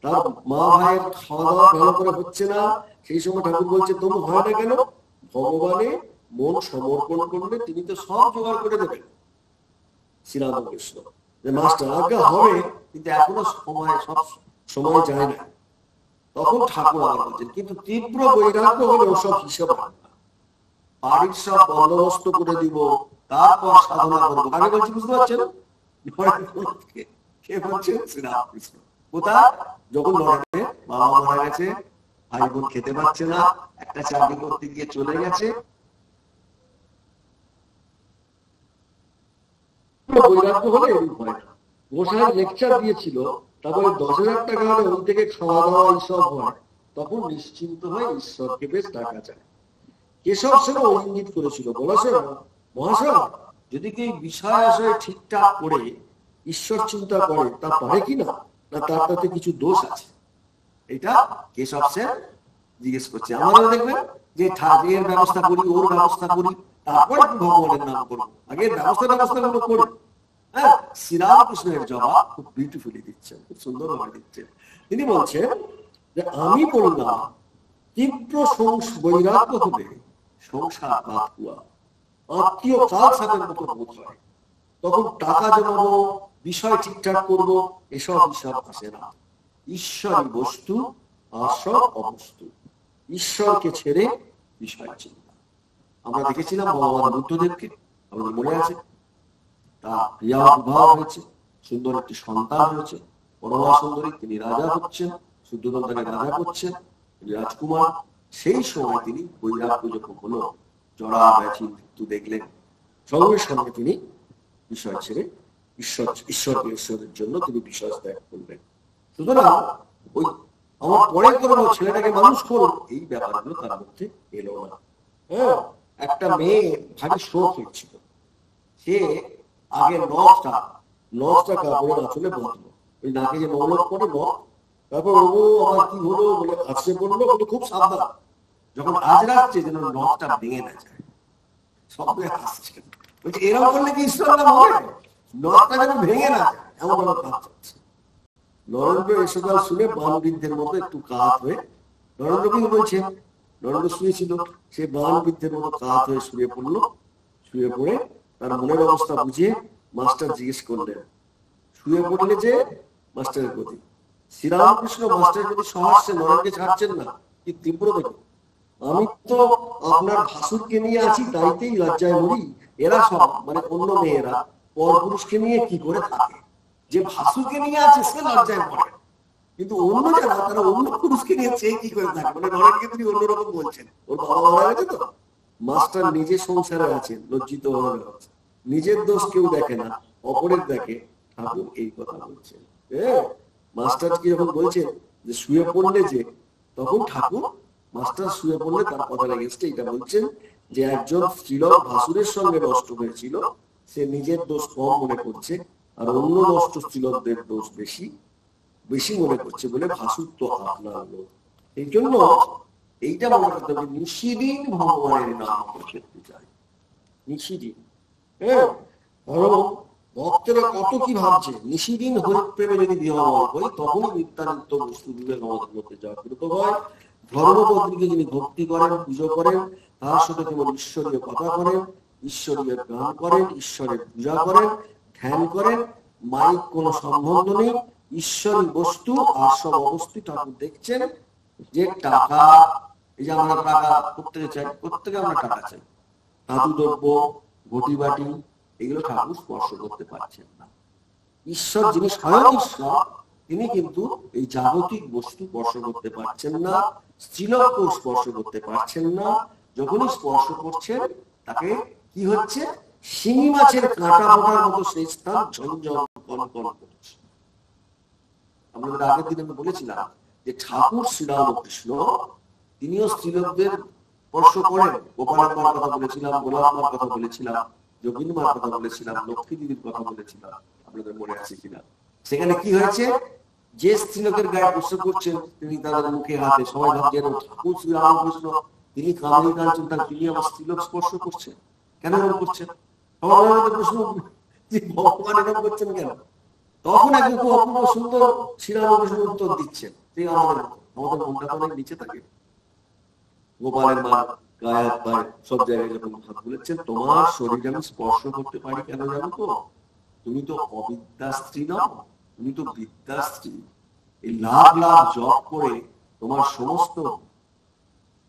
তার মা ভাইয়ের খাওয়া দাওয়া ভালো করে হচ্ছে না। সেই সময় ঠাকুর বলছে তবু হয় না কেন? ভগবানে মন সমর্পণ করলে তিনি তো সব জোগাড় করে দেবেন। শ্রীরামকৃষ্ণ যে মাস্টার আজ্ঞা হবে, কিন্তু এখনো সব সময় যায় না। তখন ঠাকুর আবার বলছেন কিন্তু তীব্র বৈরাগ্য হলে ওসব হিসাব হয় না, বাড়ির সব বন্দোবস্ত করে দিব, তারপর সাধনা করবো। আগে বলছি, বুঝতে পারছেন? কে বলছেন? শ্রীরামকৃষ্ণ। কোথায়? যখন লড়াইয়ে বাবা মারা গেছে, ভাই বোন খেতে পাচ্ছে না, একটা চাকরি করতে গিয়ে চলে গেছে, বৈরাগ্য হলে এরূপ হয় না। গোসাই লেকচার দিয়েছিল, তারপরে 10,000 টাকা হলে ওই থেকে খাওয়া দাওয়া এইসব হয়, তখন নিশ্চিন্ত হয় ঈশ্বরকে বেশ ডাকা যায়। কেশব সেনও ইঙ্গিত করেছিল, বলেছেন মহাশয় যদি কেউ বিষয় আশয় ঠিকঠাক করে ঈশ্বর চিন্তা করে তা পারে কিনা, না তার তাতে কিছু দোষ আছে। এটা কেশব সেন জিজ্ঞেস করছে। আমাদের দেখবেন যে এর ব্যবস্থা করি, ওর ব্যবস্থা করি, তারপর একটু ভগবানের নাম করবো, আগে ব্যবস্থা গুলো করি। হ্যাঁ, শ্রীরামকৃষ্ণের জবাব খুব বিউটিফুলি দিচ্ছেন, খুব সুন্দর ভাবে দিচ্ছেন। তিনি বলছেন যে আমি বললাম তীব্র বৈরাগ্য হবে সংসার বাদ কুয়া, আত্মীয় কাল সাথের মতো বোধ হয়, তখন টাকা জমাবো, বিষয় ঠিকঠাক করবো, এসব হিসাব আসে না। ঈশ্বরই বস্তু, আসব অবস্তু, ঈশ্বরকে ছেড়ে বিষয় চিন্তা। আমরা দেখেছিলাম ভগবান বুদ্ধদেবকে, আমাদের মনে আছে, তার প্রিয়া বিবাহ হয়েছে, সুন্দর একটি সন্তান হয়েছে, পরমা সুন্দরী, তিনি রাজা হচ্ছেন, শুদ্ধোধন তাকে রাজা করছেন, তিনি রাজকুমার। সেই সময় তিনি বৈরাগ্য যখন হলো, জরা ব্যাধি মৃত্যু দেখলেন, সঙ্গে সঙ্গে তিনি বিষয় ছেড়ে ঈশ্বরের জন্য তিনি বিষয় ত্যাগ করলেন। সুতরাং ওই আমার পরে করবো, ছেলেটাকে মানুষ করুন, এই ব্যাপারগুলো তার মধ্যে এলো না। হ্যাঁ, একটা মেয়ে ভারী শোক হচ্ছিল, সে আগে নখটা কাপড়ের আঁচলে বাঁধলো, ওই নাকে যে নলক পরে নখ, তারপর ও আমার কি হলো বলে আছড়ে পড়লো, বলে খুব সাবধান, যখন আজরাচ্ছে যেন নখটা ভেঙে না যায়। সবে হাসছে, বলছে এরকম করলে কি ঈশ্বর নাম হবে? নখটা যেন ভেঙে না যায় এমন ভাবে কাজ চলছে। নরেন্দ্র এসকাল শুনে বান বৃদ্ধের মতো একটু কাত হয়ে, নরেন্দ্রকেই বলছেন, নরেন্দ্র শুয়েছিল, সে বান বৃদ্ধের মতো কাত হয়ে শুয়ে পড়লো। শুয়ে পড়ে তার মনের অবস্থা বুঝিয়ে মাস্টার জিজ্ঞেস করলেন, শুয়ে পড়লে যে মাস্টারের প্রতি। শ্রীরামকৃষ্ণ মাস্টারের প্রতি সহস্যে নরেনকে ছাড়ছেন না, কি তীব্র দেখো, আমি তো আপনার ভাসুরকে নিয়ে আছি, তাইতেই লজ্জায় মরি। এরা সব মানে অন্য মেয়েরা পর পুরুষকে নিয়ে কি করে থাকে, যে ভাসুরকে নিয়ে আছে সে লজ্জায় পড়ে, কিন্তু অন্য যারা তারা অন্য পুরুষকে নিয়ে সে কি করে থাকে। মানে নরেনকে তিনি অন্যরকম বলছেন, ওর বাবা মারা গেছে তো, মাস্টার নিজে সংসারে আছেন, লজ্জিত হয়ে গেছে, নিজের দোষ কেউ দেখে না, অপরের দেখে। ঠাকুর এই কথা বলছেন। মাস্টার কি যখন বলছেন যে শুয়ে পড়লে যে, তখন ঠাকুর মাস্টার শুয়ে পড়লে তার কথা এগেইনস্টে এটা বলছেন যে একজন স্ত্রীলোক ভাসুরের সঙ্গে নষ্ট হয়েছিল, সে নিজের দোষ কম মনে করছে, আর অন্য নষ্ট স্ত্রীলোকদের দোষ বেশি বেশি মনে করছে বলে ভাসুর তো আপনার লোক। এই জন্য এইটা মনে করতে হবে, নিশিদিন ভগবানের নাম করতে চাই, নিশিদিন। হ্যাঁ, ধরো ভক্তেরা কত কি ভাবছে, নিশিদিন হরিত প্রেমে যদি বিহবল হই, তখনই নিত্যানিত্য বস্তু বিবেক আমাদের মধ্যে জাগ্রত হয়। ধর্মপত্নীকে যিনি ভক্তি করেন, পুজো করেন, তার সাথে কেবল ঈশ্বরীয় কথা করেন, ঈশ্বরীয় গান করেন, ঈশ্বরের পূজা করেন, ধ্যান করেন, মাইক কোনো সম্বন্ধ নেই, ঈশ্বরী বস্তু আর সব অবস্থি ঠাকুর দেখছেন। যে টাকা, এই যে আমরা টাকা প্রত্যেকে চাই, প্রত্যেকে আমরা টাকা চাই, ধাতু দ্রব্য, ঘটি বাটি, এগুলো ঠাকুর স্পর্শ করতে পারছেন না। ঈশ্বর যিনি স্বয়ং ঈশ্বর, তিনি কিন্তু এই জাগতিক বস্তু স্পর্শ করতে পারছেন না, স্ত্রীলোককেও স্পর্শ করতে পারছেন না। যখনই স্পর্শ করছেন তাকে কি হচ্ছে, শিঙি মাছের কাঁটা ফোটার মতো সেই স্থান ঝনঝন কনকন করছে। আমাদের আগের দিন আমি বলেছিলাম যে ঠাকুর শ্রীরামকৃষ্ণ তিনিও স্ত্রীলোকদের স্পর্শ করেন। গোপালম্মার কথা বলেছিলাম, গোলাম্মার কথা বলেছিলাম, যোগিনীমার কথা বলেছিলাম, লক্ষ্মী দিদির কথা বলেছিলাম, আপনাদের মনে আছে কিনা। সেখানে কি হয়েছে, যে স্ত্রীলোকের গায়ে স্পর্শ করছেন তিনি তাদের মুখে হাতে, সবাই ভাবছেন ঠাকুর শ্রীরামকৃষ্ণ তিনি কামিনী কাঞ্চন, তার তিনি আমার স্ত্রীলোক স্পর্শ করছেন, কেন এরকম করছেন? সবার প্রশ্ন যে ভগবান এরকম করছেন কেন? তখন একজন খুব অপূর্ব সুন্দর শ্রীরামকৃষ্ণ উত্তর দিচ্ছেন, ঠিক আমাদের মনটা তো অনেক নিচে থাকে। গোপালের মা গায়ে হাত পায়ে সব জায়গায় যখন হাত বলেছেন, তোমার শরীর আমি স্পর্শ করতে পারি কেন জানো তো? তুমি তো অবিদ্যা স্ত্রী নও, তুমি তো বিদ্যা স্ত্রী। এই লাভ লাভ জপ করে তোমার সমস্ত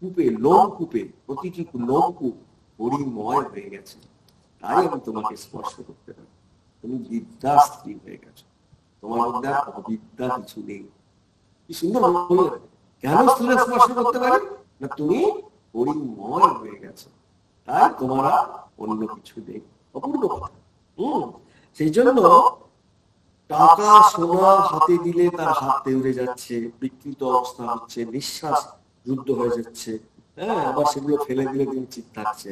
কূপে, লোম কূপে, প্রতিটি লোম কূপ হরিময় হয়ে গেছে, তাই আমি তোমাকে স্পর্শ করতে পারি। তুমি বিদ্যা স্ত্রী হয়ে গেছো, তোমার মধ্যে আর অবিদ্যা কিছু নেই। কি সুন্দর বললেন। কেন স্থূলে স্পর্শ করতে পারি না? তুমি হরিময় হয়ে গেছো, তাই তোমার আর অন্য কিছু নেই। অপূর্ণ কথা। সেই জন্য টাকা সোনা হাতে দিলে তার হাত দেউড়ে যাচ্ছে, বিকৃত অবস্থা হচ্ছে, নিঃশ্বাস যুদ্ধ হয়ে যাচ্ছে, হ্যাঁ, আবার সেগুলো ফেলে দিলে তিনি চিৎ থাকছে।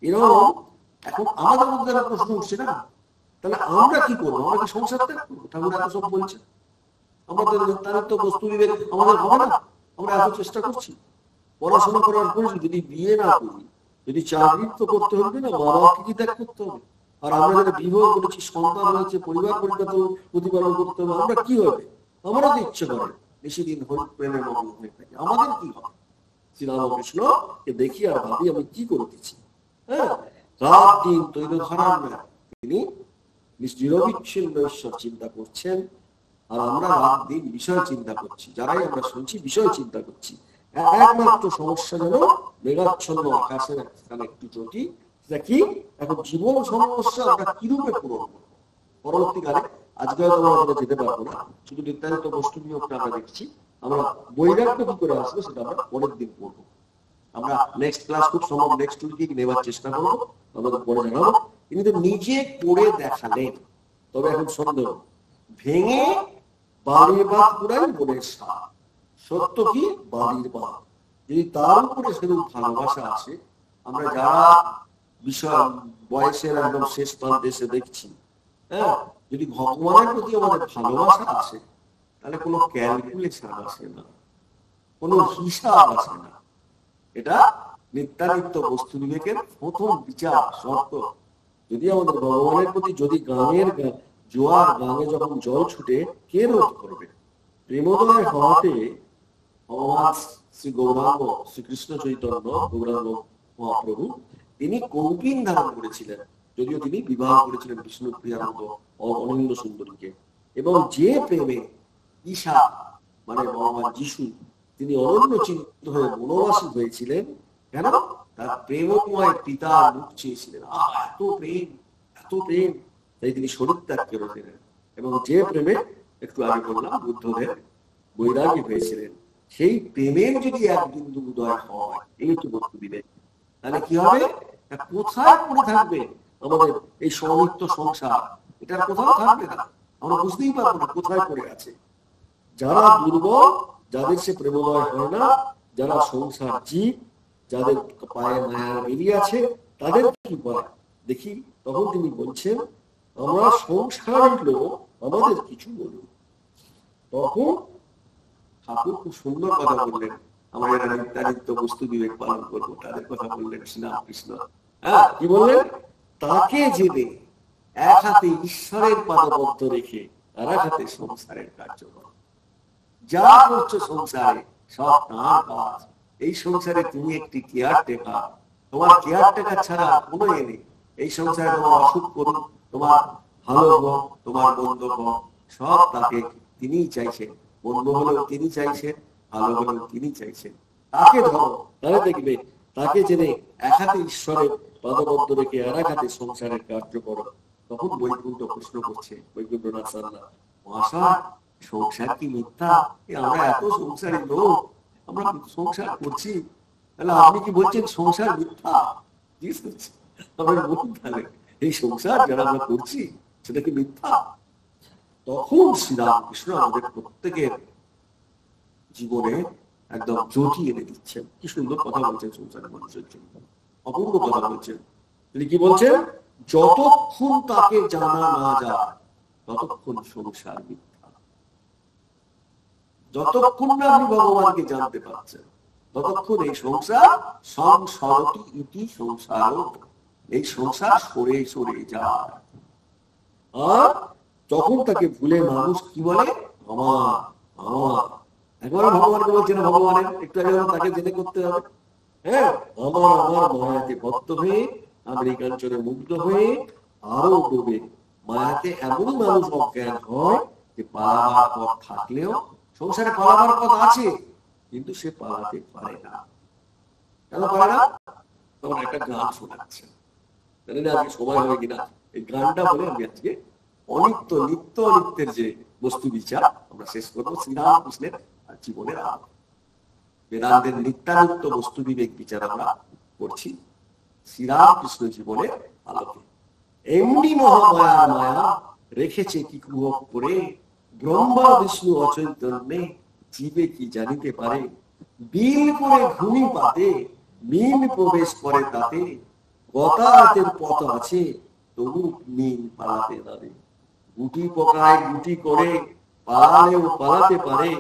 এরকম এখন আমাদের মধ্যে একটা প্রশ্ন উঠছে না, তাহলে আমরা কি করবো? আমরা কি সংসার ত্যাগ করবো? ঠাকুর এত সব বলছে, আমাদের তাদের তো বস্তু বিবেক আমাদের হবে না। আমরা এত চেষ্টা করছি, পড়াশোনা করার পর যদি বিয়ে না করি, যদি চাকরি তো করতে হবে না, মা বাবাকে কি ত্যাগ করতে হবে? আর আমরা যারা বিবাহ করেছি, সন্তান হয়েছে, পরিবার প্রতিপালন করতে হবে, আমরা কি হবে? আমারও তো ইচ্ছে করে বেশি দিন হরি প্রেমের মগ্ন হয়ে থাকে। আমাদের কি হবে? শ্রীরামকৃষ্ণ কে দেখি আর ভাবি আমি কি করতেছি। হ্যাঁ, রাত দিন তৈল ধারার না, তিনি নিরবিচ্ছিন্ন ঈশ্বর চিন্তা করছেন, আর আমরা রাত দিন বিষয় চিন্তা করছি। যারাই আমরা শুনছি বিষয় চিন্তা করছি। একমাত্র সমস্যা যেন মেঘাচ্ছন্ন আকাশের একটু চটি, সেটা কি? এখন জীবন সমস্যা আমরা কিরূপে পূরণ করবো পরবর্তীকালে। আজকে হয়তো আমরা যেতে পারবো না, শুধু নির্ধারিত বস্তু নিয়োগটা আমরা দেখছি। আমরা বৈরাগ্য কি করে আসবো সেটা আমরা পরের দিন পড়বো। আমরা নেক্সট ক্লাস খুব সম্ভব নেক্সট উইকে নেওয়ার চেষ্টা করবো, আমাদের পরে জানাবো। কিন্তু নিজে করে দেখালেন। তবে এখন সন্দেহ, ভেঙে বালির বাঁধ পুরাই মনের সার। সত্য কি? বালির বাঁধ। যদি তার উপরে সেরকম ভালোবাসা আসে, আমরা যারা বিষয় বয়সের একদম শেষ প্রান্তে এসে দেখছি, হ্যাঁ, যদি ভগবানের প্রতি আমাদের ভালোবাসা আসে, তাহলে কোনো ক্যালকুলেশন আসে না, কোনো হিসাব আসে না। এটা নিত্যানিত্য বস্তু বিবেকের প্রথম বিচার শর্ত। যদি আমাদের ভগবানের প্রতি, যদি গাঙের জোয়ার গাঙে যখন জল ছুটে, কে রোধ করবে? প্রেমোদয় হওয়াতে ভগবান শ্রী গৌরাঙ্গ, শ্রীকৃষ্ণ চৈতন্য গৌরাঙ্গ মহাপ্রভু, তিনি কৌপিন ধারণ করেছিলেন, যদিও তিনি বিবাহ করেছিলেন বিষ্ণু প্রিয়ানন্দ অনন্য সুন্দরীকে। এবং যে প্রেমে ঈশা মানে ভগবান যিশু, তিনি অনন্য চিন্ত হয়ে বনবাসী হয়েছিলেন, কেন? তার প্রেমময় পিতার মুখ চেয়েছিলেন। এত প্রেম, এত প্রেম, তাই তিনি শরীর ত্যাগ করেছিলেন। এবং যে প্রেমে, একটু আগে বললাম, বুদ্ধদেব বৈরাগী হয়েছিলেন, সেই প্রেমের যদি এক বিন্দু উদয় হয়, এই তো বস্তু বিবেক, তাহলে কি হবে? কোথায় পড়ে থাকবে আমাদের এই সৌমিত্য সংসার? এটার কোথাও থাকবে না, আমরা বুঝতেই পারবো না কোথায় পড়ে আছে। যারা দুর্বল, যাদের সে প্রেমময় হয় না, যারা সংসার জীব, যাদের পায়ে মায়ার বেরিয়ে আছে, তাদের কি বলে দেখি। তখন তিনি বলছেন, আমরা সংসারের লোক, আমাদের কিছু বলুন। তখন ঠাকুর খুব সুন্দর কথা বললেন, আমরা যারা নিত্যানিত্য বস্তু বিবেক পালন করবো তাদের কথা বললেন শ্রীরামকৃষ্ণ। হ্যাঁ, কি বললেন? তাকে জেনে এক হাতে ঈশ্বরের পাদবদ্ধ রেখে আর এক হাতে সংসারের কার্য করো। যা করছো সংসারে সব তাঁর কাজ। এই সংসারে তুমি একটি কেয়ারটেকার, তোমার কেয়ারটেকার ছাড়া কোনো এ নেই। এই সংসারে তোমার অসুখ করুন, তোমার ভালো হোক, তোমার মন্দ হোক, সব তাকে তিনিই চাইছেন। মন্দ হলেও তিনি চাইছেন, ভালো হলেও তিনি চাইছেন। তাকে ধরো, তাহলে দেখবে তাকে জেনে এক হাতে ঈশ্বরের পাদবদ্ধ রেখে আর এক হাতে সংসারের কার্য করো। তখন বৈকুণ্ঠ প্রশ্ন করছে, বৈকুণ্ঠনাথ সান্যাল মহাশয়, সংসার কি মিথ্যা? আমরা এত সংসারী লোক, আমরা সংসার করছি, তাহলে আপনি কি বলছেন সংসার মিথ্যা? আমরা বলুন তাহলে এই সংসার যারা আমরা করছি সেটা কি মিথ্যা? তখন শ্রীরামকৃষ্ণ আমাদের প্রত্যেকের জীবনে একদম জ্যোতি এনে দিচ্ছেন। কি সুন্দর কথা বলছেন সংসারের মানুষের জন্য, অপূর্ব কথা বলছেন। তিনি কি বলছেন? যতক্ষণ তাকে জানা না যায় ততক্ষণ সংসার মিথ্যা। যতক্ষণ না আপনি ভগবানকে জানতে পারছেন ততক্ষণ এই সংসার সংসারটি ইতি সংসার, এই সংসার সরে সরে যায়। আর তখন তাকে ভুলে মানুষ কি বলে, আমার আমার। একবার ভগবানকে বলছে না, ভগবানের একটু আগে তাকে জেনে করতে হবে। হ্যাঁ, আমার আমার মায়াতে বদ্ধ হয়ে, আমেরিকাঞ্চলে মুগ্ধ হয়ে আরো ডুবে। মায়াতে এমনই মানুষ অজ্ঞান হয় যে পালাবার পথ থাকলেও, সংসারে পালাবার পথ আছে কিন্তু সে পালাতে পারে না। কেন পারে না? তখন একটা গান শোনাচ্ছে, জানি না আজকে সময় হবে কিনা। এই গানটা বলে আমি আজকে অনিত্য নিত্য অনিত্যের যে বস্তু বিচার আমরা শেষ করবো শ্রীরামকৃষ্ণের জীবনের আলো। বেদান্তের নিত্যানিত্য বস্তু বিবেক বিচার আমরা করছি শ্রীরামকৃষ্ণ জীবনের আলোকে। এমনি মহামায়া মায়া রেখেছে কি কুহক করে, ব্রহ্মা বিষ্ণু অচৈতন্যে জীবে কি জানিতে পারে। বিল করে ঘুমি পাতে মিন প্রবেশ করে তাতে, গতাহাতের পথ আছে তবু মিন পালাতে পারে। গুটি পোকায় গুটি করে পালালেও পালাতে পারে,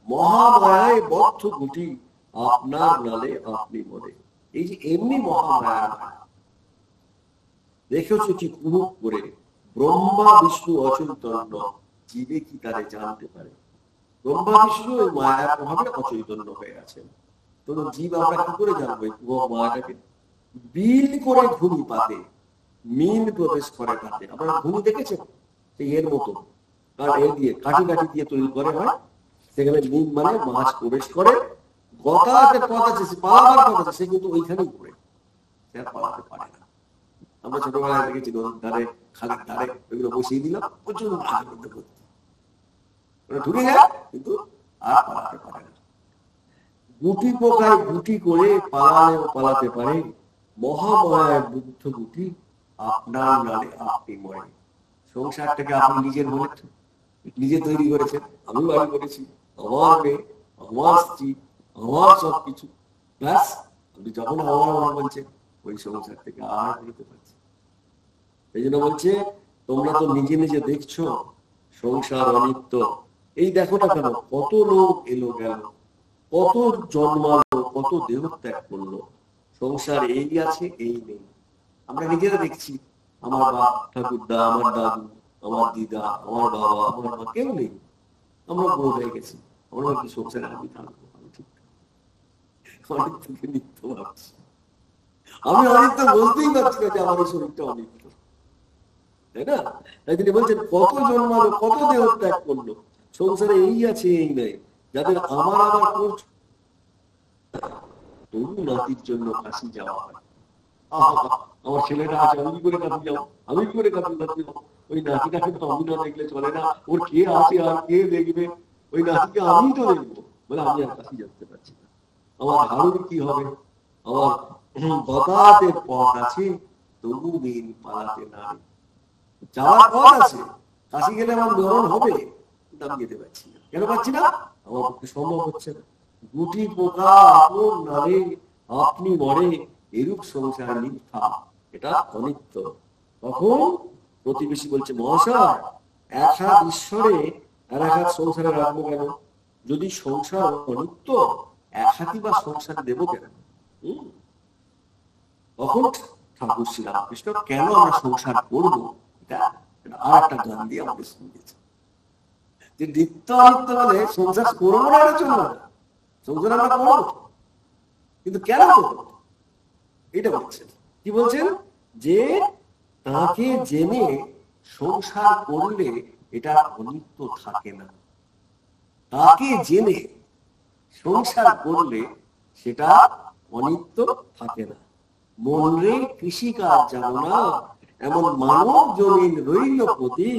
মহামায়ায় বদ্ধ গুটি আপনার নালে আপনি মরে। এই যে এমনি মহামায়া মায়া দেখেছ কি কুহুক করে, ব্রহ্মা বিষ্ণু অচৈতন্য জীবে কি তারে জানতে পারে। ব্রহ্মা বিষ্ণু ওই মায়ার প্রভাবে অচৈতন্য হয়ে আছেন, তো জীব আমরা কি করে জানবো এই মায়াটাকে? বিল করে ঘুমি পাতে মিন প্রবেশ করে তাতে। আপনারা ঘুমি দেখেছেন? সেই এর মতো, কারণ এ দিয়ে কাঠি কাঠি দিয়ে তৈরি করে হয়, সেখানে মিন মানে মাছ প্রবেশ করে। গতাহাতের পথ আছে, সে পালাবার পথ আছে, সে কিন্তু ওইখানেই ঘুরে, সে আর পালাতে পারে না। আমরা ছোটবেলায় দেখেছি নদীর ধারে, খালের ধারে ওইগুলো বসিয়ে দিলাম, প্রচুর মাছের মধ্যে ভর্তি, ওরা ঢুকে যায় কিন্তু আর পালাতে পারে না। গুটি পোকায় গুটি করে পালালেও পালাতে পারে, মহামায়ায় বুদ্ধ গুটি আপনার নালে আপনি মরে। সংসারটাকে আপনি নিজের বলে নিজে তৈরি করেছেন, আমি বাড়ি করেছি, আমার মেয়ে, আমার স্ত্রী, আমার সবকিছু, ব্যাস আপনি যখন আমার আমার বলছেন ওই সংসার থেকে আর বেরোতে পারছি। এই জন্য বলছে তোমরা তো নিজে নিজে দেখছো সংসার অনিত্য। এই দেখো না কেন, কত লোক এলো গেল, কত জন্মালো, কত দেহ ত্যাগ করলো, সংসার এই আছে এই নেই। আমরা নিজেরা দেখছি, আমার বাপ ঠাকুরদা, আমার দাদু, আমার দিদা, আমার বাবা, আমার মা, কেউ নেই। আমরা বড় হয়ে গেছি, আমরা কি সংসারে আমি থাকবো, আমি ঠিক অনিত্যকে নিত্য ভাবছি। আমি অনিত্য বুঝতেই পারছি না যে আমার এই শরীরটা অনিত্য, তাই না? তাই তিনি বলছেন কত জন্মালো, কত দেহ ত্যাগ করলো, সংসারে এই আছে এই নেই। যাদের আমার আমার করছে তবু নাতির জন্য কাশি যাওয়া হয়। আমার ছেলেটা আছে, আমি কি করে কাশি যাবো, আমি কি করে কাশি নাতি যাবো? ওই নাতিটাকে তো আমি না দেখলে চলে না, ওর কে আছে আর কে দেখবে, ওই নাতিকে আমি তো দেখবো, বলে আমি আর কাশি যেতে পারছি না। আমার হারুর কি হবে, আমার বতাতের পথ আছে তবু মিন পালাতে না। যাওয়ার পথ আছে, কাশি গেলে আমার মরণ হবে, কিন্তু আমি যেতে পারছি না। কেন পাচ্ছি না? আমার পক্ষে সম্ভব হচ্ছে না। গুটি পোকা আপন নালে আপনি মরে, এরূপ সংসার মিথ্যা, এটা অনিত্য। তখন প্রতিবেশী বলছে মহাশয়, এক হাত ঈশ্বরে আর এক হাত সংসারে রাখবো কেন? যদি সংসার অনিত্য, এক হাতই বা সংসার দেবো কেন? তখন ঠাকুর শ্রী রামকৃষ্ণ কেন আমরা সংসার করবো এটা আর একটা গান দিয়ে আমাদের শুনিয়েছে, যে নিত্য অনিত্য বলে সংসার করবো না, এটা চলবে না। সংসার আমরা করবো, কিন্তু কেন করবো এটা বলছেন। কি বলছেন? যে তাকে জেনে সংসার করলে এটা অনিত্য থাকে না। তাকে জেনে সংসার করলে সেটা অনিত্য থাকে না। মন রে কৃষিকাজ জানো না, এমন মানব জমিন রইল প্রতি,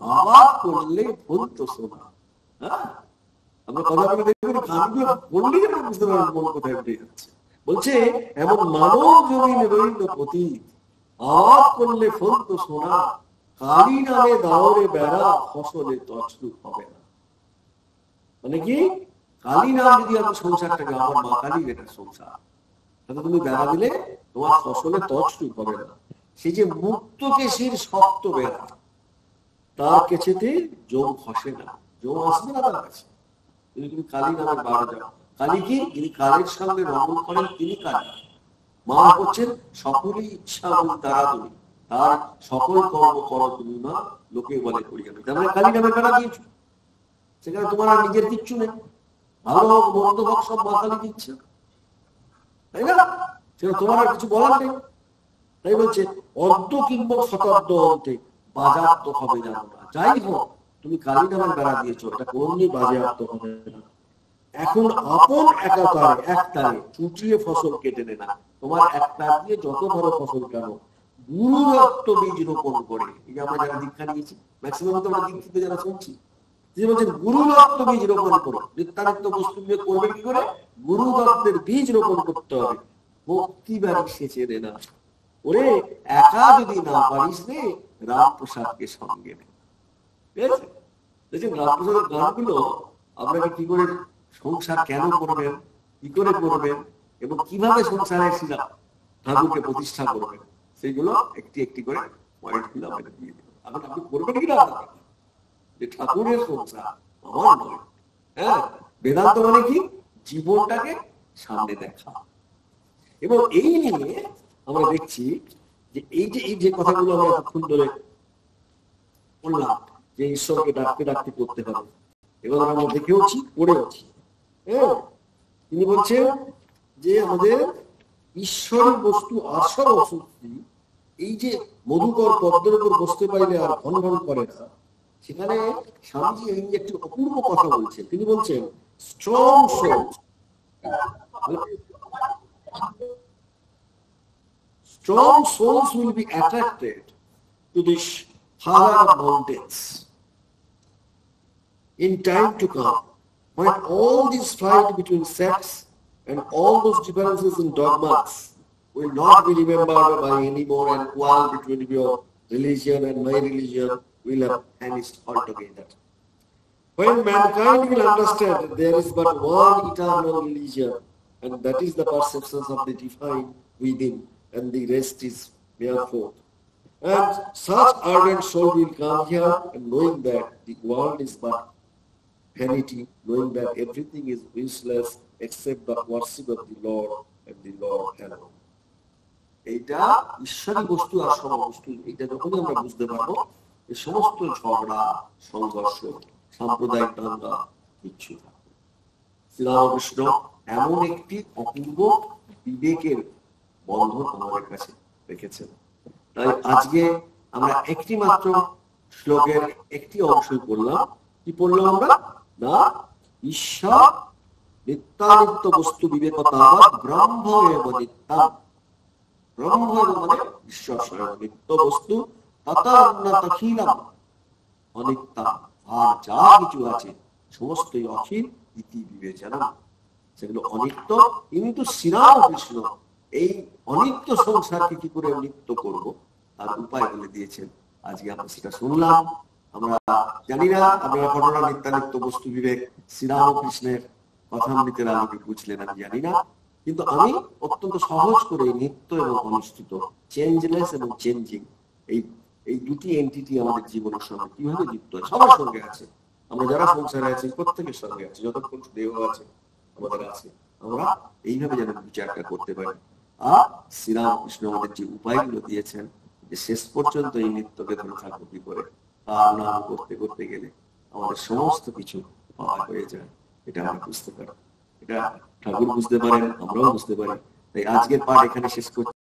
আবাদ করলে ফলত সোনা। হ্যাঁ, আমরা কথা বলে দেখবেন, গানগুলো পড়লে যেন বুঝতে পারবেন মন কোথায় উঠে যাচ্ছে। বলছে এমন মানব জমিন রইল প্রতি, আবাদ করলে ফলত সোনা, কালী নামে দাওরে বেড়া, ফসলে তছরূপ হবে না। মানে কি, কালী নাম যদি আমি সংসারটাকে, আমার মা কালীর এটা সংসার, তাহলে তুমি বেড়া দিলে তোমার ফসলে তছরূপ হবে না। সে যে মুক্ত কেশির শক্ত বেড়া, তার কেছেতে জম খসে না, জম আসবে না তার কাছে। যদি তুমি কালী নামের বাড়া যাও, কালী কি, যিনি কালের সঙ্গে রমণ করেন তিনি কালী। মা হচ্ছেন সকলই ইচ্ছা এবং তারা তুমি, তার সকল কর্ম করো তুমি মা, লোকে বলে করি আমি, তার মানে কালী নামের বেড়া দিয়েছো, সেখানে তোমার আর নিজের কিচ্ছু নেই, ভালো হোক মন্দ হোক সব মা কালী দিচ্ছে, তাই না? সেটা তোমার আর কিছু বলার নেই। তাই বলছে অর্ধ কিংবা শতাব্দ অন্তে বাজাপ্ত হবে জানো না। যাই হোক তুমি কালী নামের বেড়া দিয়েছো, এটা কোনদিন বাজেয়াপ্ত হবে না। এখন আপন একাতারে একতারে চুটিয়ে ফসল কেটে নে না, তোমার একটা দিয়ে যত বড় ফসল কেন গুরু দত্ত বীজ রোপণ করে। এই যে আমরা যারা দীক্ষা নিয়েছি, ম্যাক্সিমাম তো আমরা দীক্ষিত যারা শুনছি, যে বলছেন গুরু দত্ত বীজ রোপণ করো। নিত্যানিত্য বস্তু দিয়ে করবে কি করে? গুরু দত্তের বীজ রোপণ করতে হবে। ভক্তি বাড়ি সেচে নে না, ওরে একা যদি না পারিস রে রামপ্রসাদকে সঙ্গে নে। ঠিক আছে? দেখছেন রামপ্রসাদের গানগুলো আপনাকে কি করে সংসার কেন করবেন, কি করে করবেন এবং কিভাবে সংসারে ঠাকুরকে প্রতিষ্ঠা করবেন, সেইগুলো একটি একটি করে পয়েন্ট গুলো আপনাকে দিয়ে দেবেন। এখন আপনি করবেন কিনা যে ঠাকুরের সংসার আমার নয়। হ্যাঁ, বেদান্ত মানে কি? জীবনটাকে সামনে দেখা। এবং এই নিয়ে আমরা দেখছি যে এই যে কথাগুলো আমরা এতক্ষণ ধরে বললাম যে ঈশ্বরকে ডাকতে ডাকতে করতে হবে, এগুলো আমরা দেখেওছি পড়েওছি। হ্যাঁ, তিনি বলছেন যে আমাদের ঈশ্বরের বস্তু আসল অসুস্থি, এই যে মধুকর পদ্মের উপর বসতে পারলে আর ঘন ঘন করে না, সেখানে স্বামীজি এই একটি অপূর্ব কথা বলছেন। তিনি বলছেন strong souls, strong souls will be attracted to this higher mountains in time to come, when all this fight between sects and all those differences in dogmas will not be remembered by any more, and quarrel between your religion and my religion will have vanished altogether. When mankind will understand that there is but one eternal religion, and that is the perceptions of the divine within, and the rest is mere forth. And such ardent soul will come here, and knowing that the world is but vanity, knowing that everything is useless except the worship of the Lord and the Lord alone. এইটা ঈশ্বরী বস্তু আর সব বস্তু, এইটা যখনই আমরা বুঝতে পারবো, এই সমস্ত ঝগড়া সংঘর্ষ সাম্প্রদায়িক দাঙ্গা কিচ্ছু থাকবে। শ্রীরামকৃষ্ণ এমন একটি অপূর্ব বিবেকের বন্ধন আমাদের কাছে রেখেছেন। তাই আজকে আমরা একটি মাত্র শ্লোকের একটি অংশই পড়লাম। কি পড়লাম আমরা? না, ঈশ্বর নিত্যানিত্য বস্তু বিবেকতা ব্রহ্ম এব নিত্যম। ব্রহ্ম মানে ঈশ্বর স্বয়ং, নিত্য বস্তু তথান্যতখিলম অনিত্যম, আর যা কিছু আছে সমস্তই অখিল ইতি বিবেচনা, সেগুলো অনিত্য। কিন্তু শ্রীরামকৃষ্ণ এই অনিত্য সংসারকে কি করে নিত্য করব তার উপায় বলে দিয়েছেন। আজকে আমরা সেটা শুনলাম। আমরা জানি না আপনারা কতটা নিত্যানিত্য বস্তু বিবেক শ্রীরামকৃষ্ণের কথামৃতের আলোকে বুঝলেন, আমি জানি না। কিন্তু আমি অত্যন্ত সহজ করে নিত্য এবং অনুষ্ঠিত, চেঞ্জলেস এবং চেঞ্জিং, এই দুটি এন্টিটি আমাদের জীবনের সঙ্গে কিভাবে যুক্ত আছে, সবার সঙ্গে আছে। আমরা যারা সংসারে আছি প্রত্যেকের সঙ্গে আছে, যতক্ষণ দেহ আছে আমাদের আছে। আমরা এইভাবে যেন বিচারটা করতে পারি। আর শ্রীরামকৃষ্ণ আমাদের যে উপায়গুলো দিয়েছেন, যে শেষ পর্যন্ত এই নিত্যকে ধরে থাকবো কি করে, তার নাম করতে করতে গেলে আমাদের সমস্ত কিছু পাওয়া হয়ে যায়, এটা আমরা বুঝতে পারি। এটা ঠাকুর বুঝতে পারেন, আমরাও বুঝতে পারি। তাই আজকের পাঠ এখানে শেষ করছি।